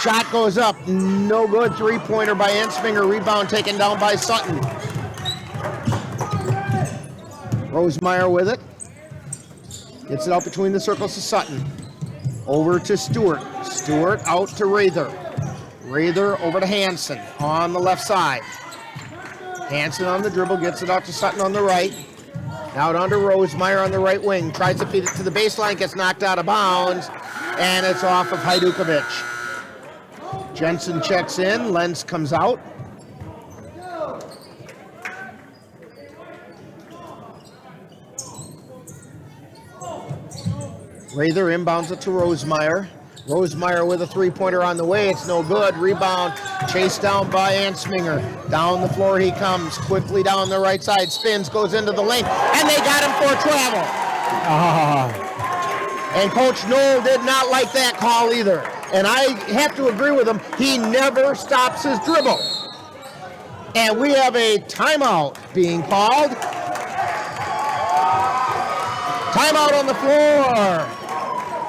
Shot goes up, no good. Three-pointer by Ensminger, rebound taken down by Sutton. Rosemeyer with it. Gets it out between the circles to Sutton. Over to Stewart. Stewart out to Rather. Rather over to Hansen on the left side. Hansen on the dribble, gets it out to Sutton on the right. Out onto Rosemeyer on the right wing. Tries to feed it to the baseline, gets knocked out of bounds, and it's off of Hajdukovic. Jensen checks in, Lenz comes out. Rather inbounds it to Rosemeyer. Rosemeyer with a three-pointer on the way. It's no good. Rebound chased down by Ensminger. Down the floor he comes. Quickly down the right side. Spins, goes into the lane. And they got him for travel. And Coach Knoll did not like that call either. And I have to agree with him. He never stops his dribble. And we have a timeout being called. Timeout on the floor.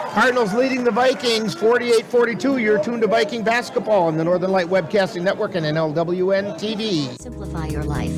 Cardinals leading the Vikings 48-42. You're tuned to Viking basketball on the Northern Light Webcasting Network and NLWN TV. Simplify your life.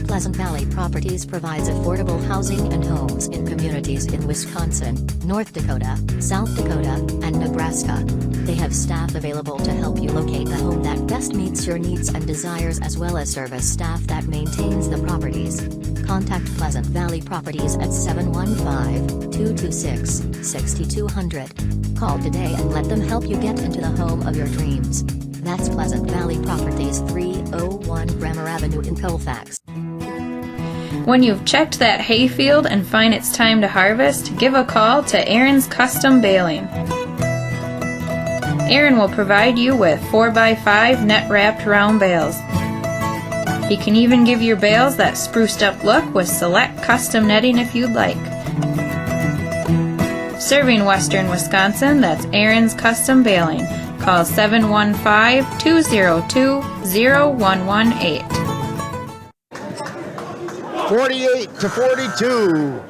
Pleasant Valley Properties provides affordable housing and homes in communities in Wisconsin, North Dakota, South Dakota, and Nebraska. They have staff available to help you locate the home that best meets your needs and desires, as well as service staff that maintains the properties. Contact Pleasant Valley Properties at 715-226-6200. Call today and let them help you get into the home of your dreams. That's Pleasant Valley Properties, 301 Bremer Avenue in Colfax. When you've checked that hayfield and find it's time to harvest, give a call to Aaron's Custom Baling. Aaron will provide you with 4x5 net-wrapped round bales. He can even give your bales that spruced up look with select custom netting if you'd like. Serving Western Wisconsin, that's Aaron's Custom Baling. Call 715-202-0118. 48-42.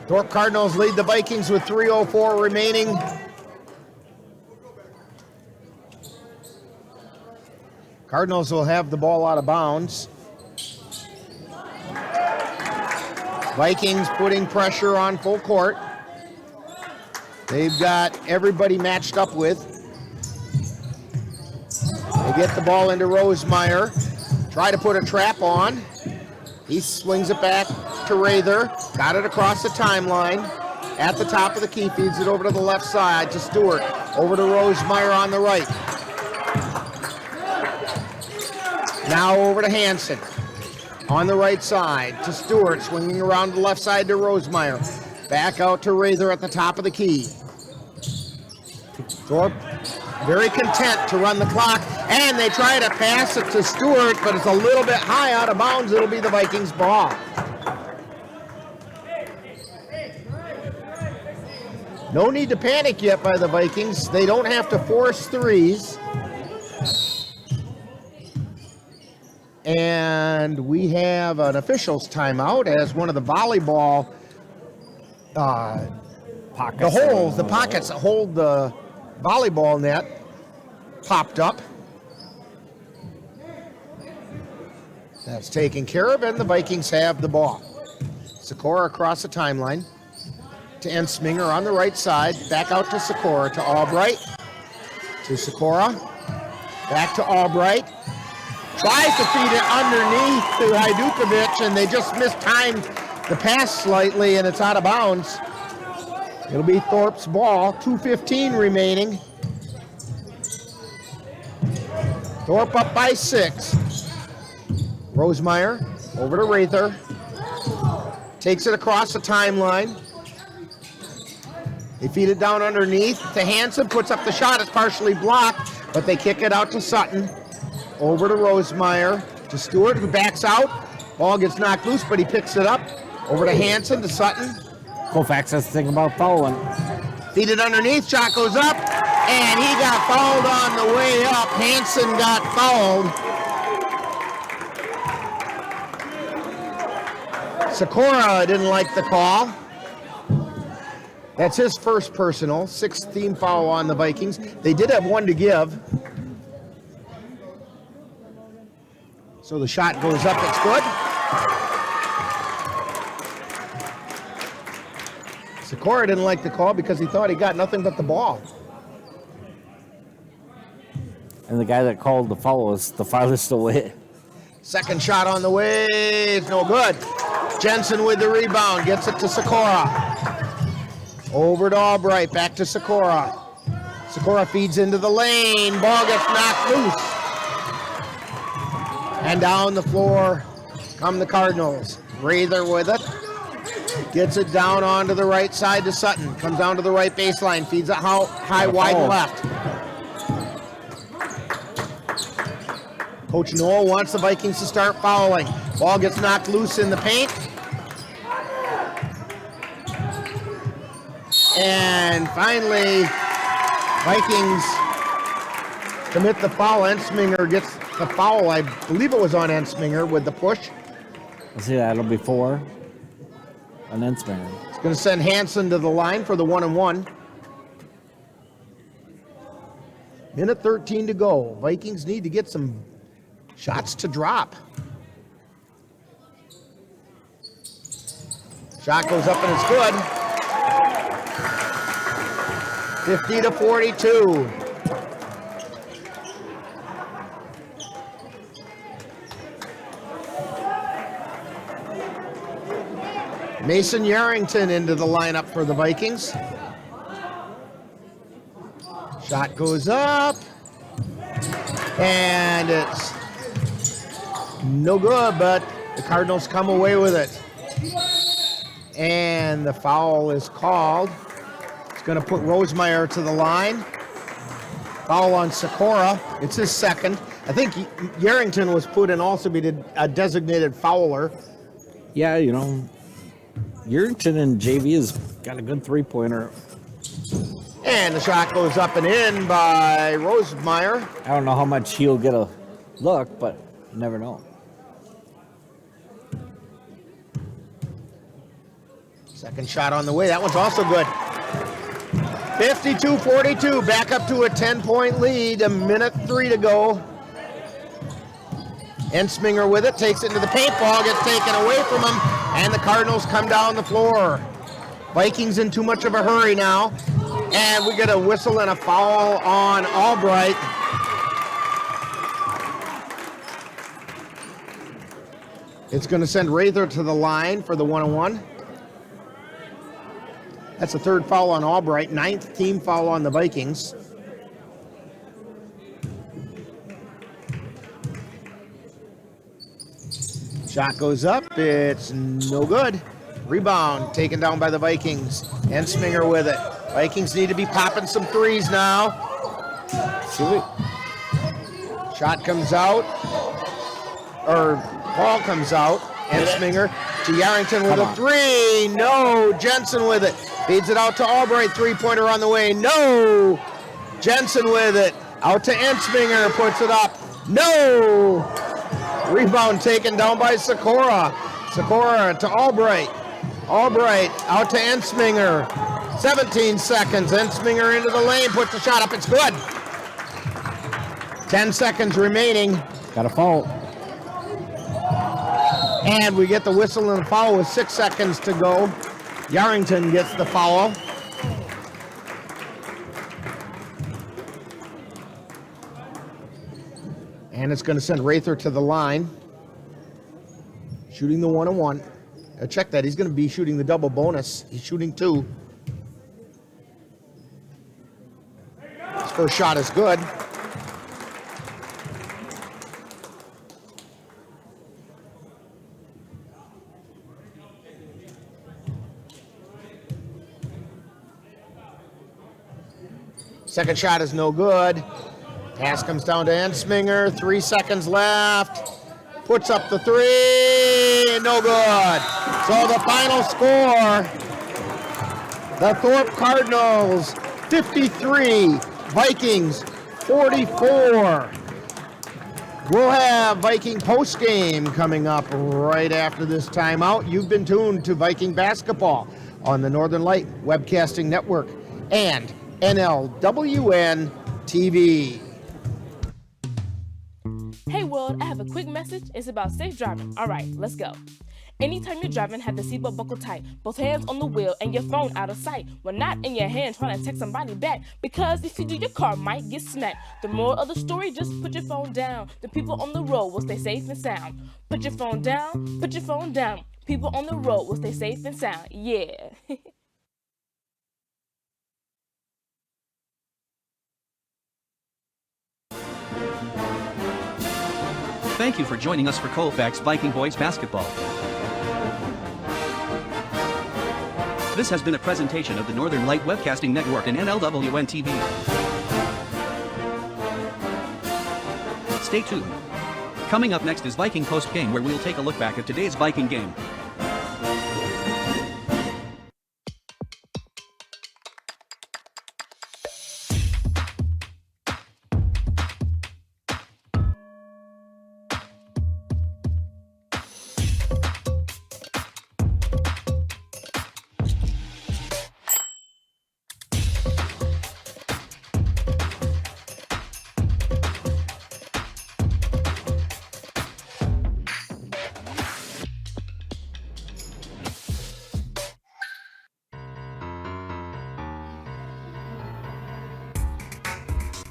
Thorp Cardinals lead the Vikings with 3:04 remaining. Cardinals will have the ball out of bounds. Vikings putting pressure on full court. They've got everybody matched up with. They get the ball into Rosemeyer. Try to put a trap on. He swings it back to Rather. Got it across the timeline. At the top of the key, feeds it over to the left side to Stewart. Over to Rosemeyer on the right. Now over to Hansen. On the right side to Stewart, swinging around the left side to Rosemeyer. Back out to Rather at the top of the key. Thorp very content to run the clock, and they try to pass it to Stewart, but it's a little bit high out of bounds. It'll be the Vikings' ball. No need to panic yet by the Vikings. They don't have to force threes. And we have an official's timeout as one of the volleyball pockets, the pockets that hold the volleyball net popped up. That's taken care of, and the Vikings have the ball. Sikora across the timeline to Ensminger on the right side. Back out to Sikora, to Albright. To Sikora. Back to Albright. Tries to feed it underneath to Hajdukovic, and they just mistimed the pass slightly, and it's out of bounds. It'll be Thorp's ball. 2:15 remaining. Thorp up by 6. Rosemeyer over to Rather. Takes it across the timeline. They feed it down underneath to Hansen. Puts up the shot. It's partially blocked, but they kick it out to Sutton. Over to Rosemeyer, to Stewart, who backs out. Ball gets knocked loose, but he picks it up. Over to Hansen, to Sutton. Colfax has to think about fouling. Feed it underneath, shot goes up, and he got fouled on the way up. Hansen got fouled. Sikora didn't like the call. That's his first personal, 6th team foul on the Vikings. They did have one to give. So the shot goes up, it's good. Sikora didn't like the call because he thought he got nothing but the ball. And the guy that called the foul is the farthest away. Second shot on the way, it's no good. Jensen with the rebound, gets it to Sikora. Over to Albright, back to Sikora. Sikora feeds into the lane, ball gets knocked loose. And down the floor come the Cardinals. Rather with it. Gets it down onto the right side to Sutton. Comes down to the right baseline. Feeds it high, wide, and left. Coach Noel wants the Vikings to start fouling. Ball gets knocked loose in the paint. And finally, Vikings commit the foul. Ensminger gets the foul. I believe it was on Ensminger with the push. Let's see, that'll be 4 on Ensminger. It's going to send Hansen to the line for the 1-and-1. Minute 13 to go. Vikings need to get some shots to drop. Shot goes up and it's good. 50-42. Mason Yarrington into the lineup for the Vikings. Shot goes up. And it's no good, but the Cardinals come away with it. And the foul is called. It's going to put Rosemeyer to the line. Foul on Sikora. It's his second. I think Yarrington was put in also be a designated fouler. Yeah, you know, Yarrington and JV has got a good three-pointer. And the shot goes up and in by Rosemeyer. I don't know how much he'll get a look, but you never know. Second shot on the way. That one's also good. 52-42. Back up to a 10-point lead. A minute 3 to go. Ensminger with it, takes it into the paintball, gets taken away from him, and the Cardinals come down the floor. Vikings in too much of a hurry now, and we get a whistle and a foul on Albright. It's going to send Rather to the line for the 1-on-1. That's the third foul on Albright, 9th team foul on the Vikings. Shot goes up, it's no good. Rebound taken down by the Vikings. Ensminger with it. Vikings need to be popping some threes now. Sweet. Shot comes out, or ball comes out. Ensminger to Yarrington with a three. No, Jensen with it. Feeds it out to Albright, three-pointer on the way. No, Jensen with it. Out to Ensminger, puts it up. No. Rebound taken down by Sikora. Sikora to Albright. Albright out to Ensminger. 17 seconds. Ensminger into the lane, puts the shot up. It's good. 10 seconds remaining. Got a foul. And we get the whistle and the foul with 6 seconds to go. Yarrington gets the foul. And it's going to send Rather to the line. Shooting the 1-on-1. Check that. He's going to be shooting the double bonus. He's shooting 2. His first shot is good. Second shot is no good. Pass comes down to Ensminger. 3 seconds left. Puts up the three. No good. So the final score, the Thorp Cardinals 53, Vikings 44. We'll have Viking postgame coming up right after this timeout. You've been tuned to Viking basketball on the Northern Light Webcasting Network and NLWN TV. Hey world, I have a quick message. It's about safe driving. All right, let's go. Anytime you're driving, have the seatbelt buckled tight. Both hands on the wheel and your phone out of sight. When not in your hand trying to text somebody back. Because if you do, your car might get smacked. The moral of the story, just put your phone down. The people on the road will stay safe and sound. Put your phone down, put your phone down. People on the road will stay safe and sound. Yeah. Thank you for joining us for Colfax Viking Boys Basketball. This has been a presentation of the Northern Light Webcasting Network and NLWN TV. Stay tuned. Coming up next is Viking Post Game, where we'll take a look back at today's Viking game.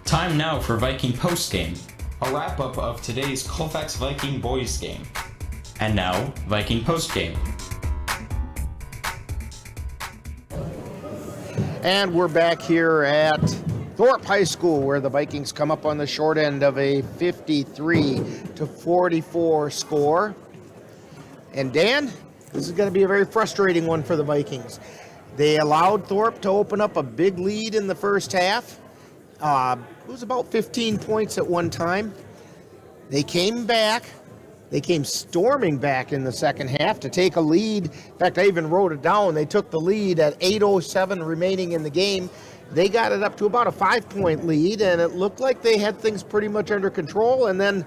Time now for Viking Postgame, a wrap-up of today's Colfax Viking Boys game. And now, Viking Postgame. And we're back here at Thorp High School, where the Vikings come up on the short end of a 53-44 score. And Dan, this is going to be a very frustrating one for the Vikings. They allowed Thorp to open up a big lead in the first half. It was about 15 points at one time. They came back. They came storming back in the second half to take a lead. In fact, I even wrote it down. They took the lead at 8:07 remaining in the game. They got it up to about a 5-point lead, and it looked like they had things pretty much under control. And then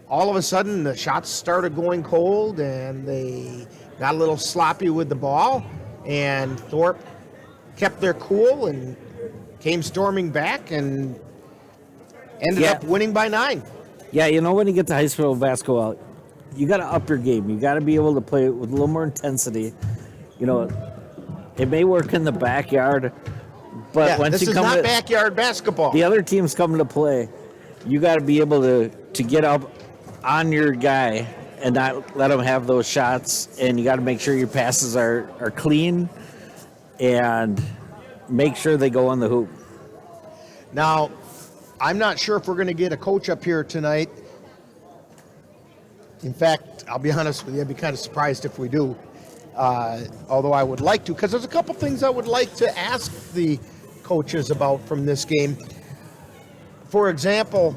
all of a sudden, the shots started going cold, and they got a little sloppy with the ball. And Thorp kept their cool and came storming back and ended up winning by 9. Yeah, when you get to high school basketball, you got to up your game. You got to be able to play with a little more intensity. It may work in the backyard, but Yeah, once this you is come not to backyard basketball. the other teams come to play, you got to be able to get up on your guy and not let him have those shots. And you got to make sure your passes are clean and make sure they go on the hoop. Now, I'm not sure if we're going to get a coach up here tonight. In fact, I'll be honest with you, I'd be kind of surprised if we do. Although I would like to, because there's a couple things I would like to ask the coaches about from this game. For example,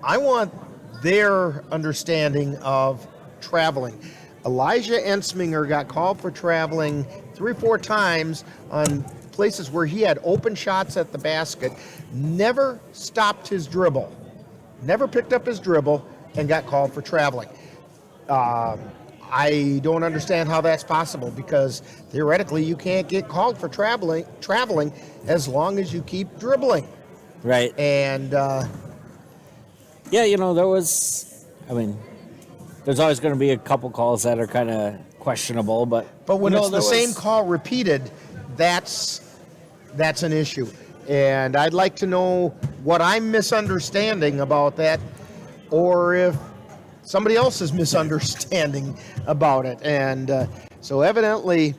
I want their understanding of traveling. Elijah Ensminger got called for traveling 3 or 4 times on places where he had open shots at the basket, never stopped his dribble, never picked up his dribble, and got called for traveling. I don't understand how that's possible, because theoretically you can't get called for traveling as long as you keep dribbling. Right. And there's always going to be a couple calls that are kind of questionable, but when it's the same call repeated, that's an issue. And I'd like to know what I'm misunderstanding about that, or if somebody else is misunderstanding about it. And so evidently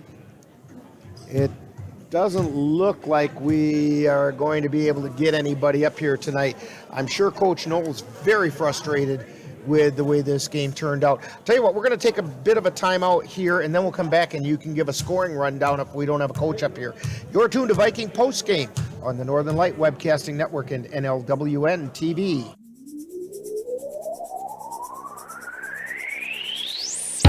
it doesn't look like we are going to be able to get anybody up here tonight. I'm sure Coach Knoll's very frustrated with the way this game turned out. Tell you what, we're going to take a bit of a timeout here, and then we'll come back and you can give a scoring rundown if we don't have a coach up here. You're tuned to Viking Postgame on the Northern Light Webcasting Network and NLWN TV.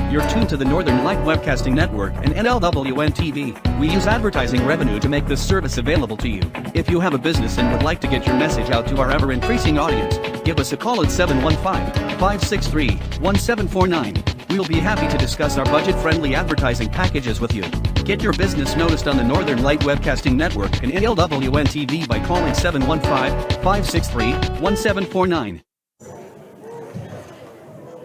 You're tuned to the Northern Light Webcasting Network and NLWN TV. We use advertising revenue to make this service available to you. If you have a business and would like to get your message out to our ever-increasing audience, give us a call at 715-563-1749. We'll be happy to discuss our budget-friendly advertising packages with you. Get your business noticed on the Northern Light Webcasting Network and NLWN TV by calling 715-563-1749.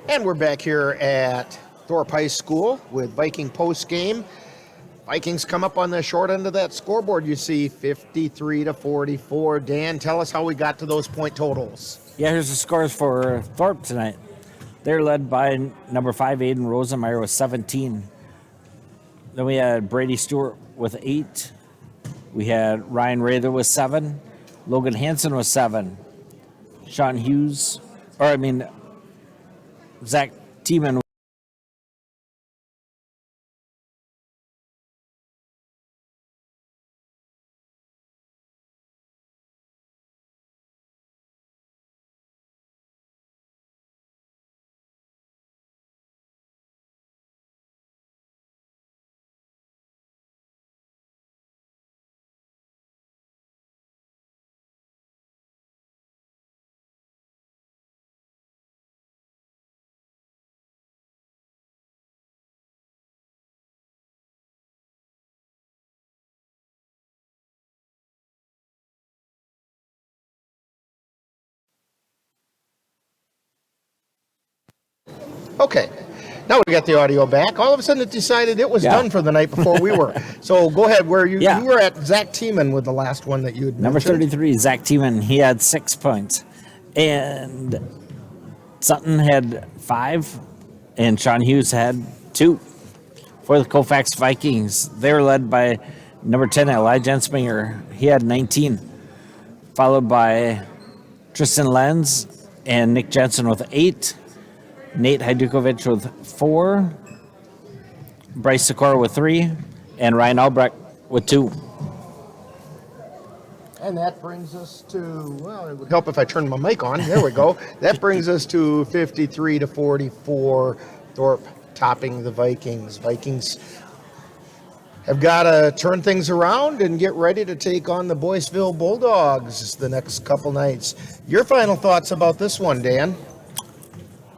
And we're back here at Thorp High School with Viking Post Game. Vikings come up on the short end of that scoreboard, you see, 53-44. Dan, tell us how we got to those point totals. Yeah, here's the scores for Thorp tonight. They're led by number 5, Aiden Rosenmeyer, with 17. Then we had Brady Stewart with 8. We had Ryan Rather with 7. Logan Hansen with 7. Zach Tiemann. Okay, now we got the audio back. All of a sudden it decided it was done for the night before we were. So go ahead, where you were at Zach Tiemann with the last one that you had Number mentioned. 33, Zach Tiemann, he had 6 points. And Sutton had 5, and Sean Hughes had 2. For the Colfax Vikings, they were led by number 10, Elijah Ensminger. He had 19, followed by Tristan Lenz and Nick Jensen with 8. Nate Hajdukovic with 4, Bryce Sikora with 3, and Ryan Albrecht with 2. And that brings us to, well, it would help if I turned my mic on. There we go. That brings us to 53-44, Thorp topping the Vikings. Vikings have got to turn things around and get ready to take on the Boyceville Bulldogs the next couple nights. Your final thoughts about this one, Dan?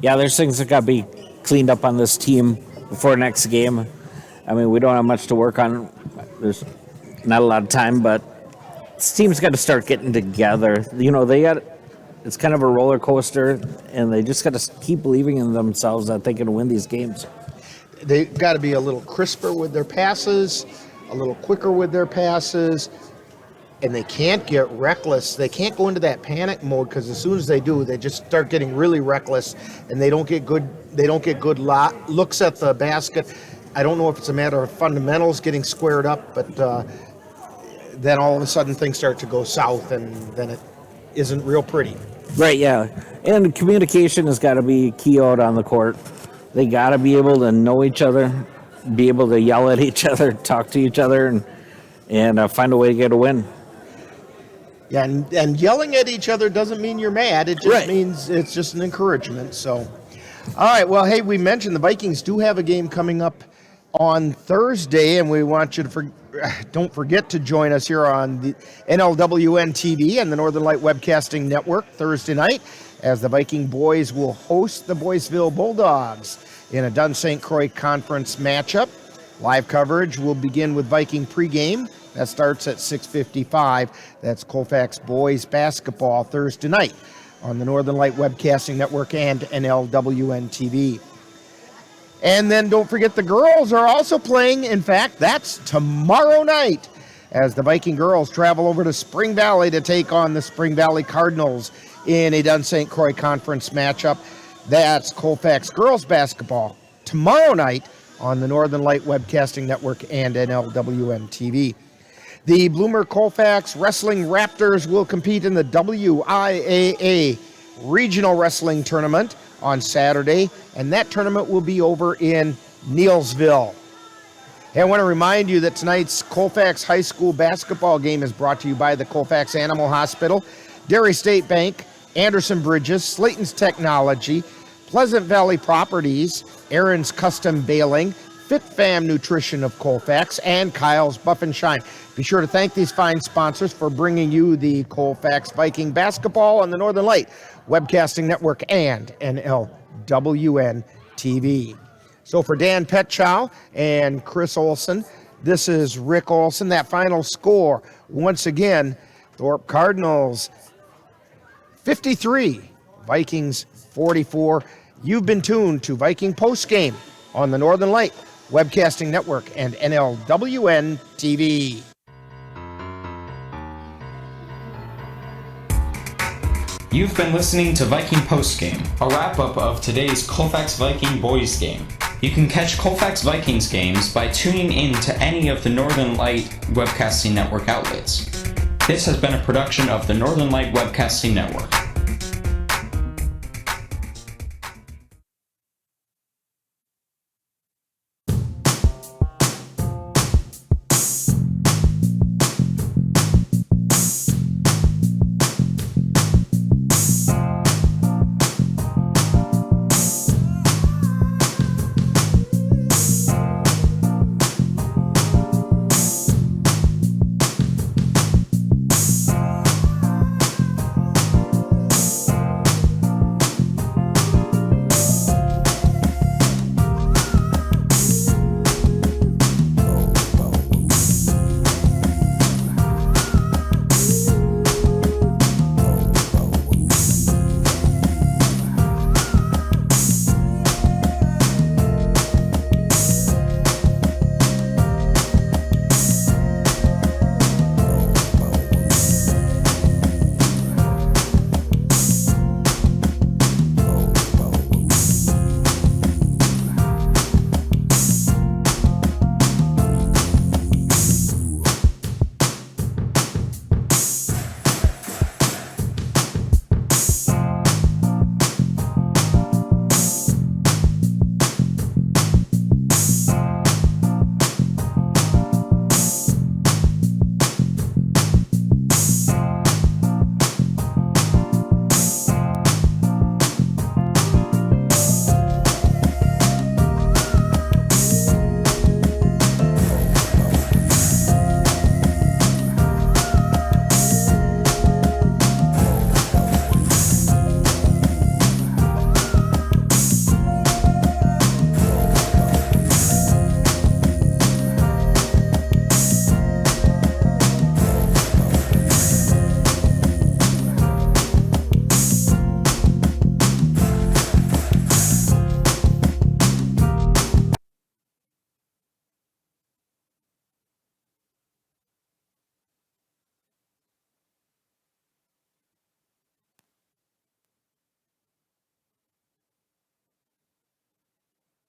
Yeah, there's things that got to be cleaned up on this team before next game. I mean, we don't have much to work on. There's not a lot of time, but this team's got to start getting together. They got it's kind of a roller coaster, and they just got to keep believing in themselves that they can win these games. They've got to be a little crisper with their passes, a little quicker with their passes, and they can't get reckless. They can't go into that panic mode, because as soon as they do, they just start getting really reckless, and they don't get good. They don't get good looks at the basket. I don't know if it's a matter of fundamentals getting squared up, but then all of a sudden things start to go south, and then it isn't real pretty. Right, yeah. And communication has got to be key out on the court. They got to be able to know each other, be able to yell at each other, talk to each other, and find a way to get a win. Yeah, and yelling at each other doesn't mean you're mad. It just means it's just an encouragement. So, all right, well, hey, we mentioned the Vikings do have a game coming up on Thursday, and we want you to don't forget to join us here on the NLWN TV and the Northern Light Webcasting Network Thursday night, as the Viking boys will host the Boyceville Bulldogs in a Dun St. Croix Conference matchup. Live coverage will begin with Viking pregame. That starts at 6:55. That's Colfax boys basketball Thursday night on the Northern Light Webcasting Network and NLWN TV. And then don't forget the girls are also playing. In fact, that's tomorrow night, as the Viking girls travel over to Spring Valley to take on the Spring Valley Cardinals in a Dun St. Croix Conference matchup. That's Colfax girls basketball tomorrow night on the Northern Light Webcasting Network and NLWN TV. The Bloomer Colfax Wrestling Raptors will compete in the WIAA Regional Wrestling Tournament on Saturday, and that tournament will be over in Neelsville. And I want to remind you that tonight's Colfax High School basketball game is brought to you by the Colfax Animal Hospital, Dairy State Bank, Anderson Bridges, Slayton's Technology, Pleasant Valley Properties, Aaron's Custom Baling, Fit Fam Nutrition of Colfax, and Kyle's Buff and Shine. Be sure to thank these fine sponsors for bringing you the Colfax Viking basketball on the Northern Light Webcasting Network and NLWN TV. So for Dan Petchow and Chris Olson, this is Rick Olson. That final score, once again, Thorp Cardinals 53, Vikings 44. You've been tuned to Viking Postgame on the Northern Light Webcasting Network and NLWN TV. You've been listening to Viking Postgame, a wrap-up of today's Colfax Viking boys game. You can catch Colfax Vikings games by tuning in to any of the Northern Light Webcasting Network outlets. This has been a production of the Northern Light Webcasting Network.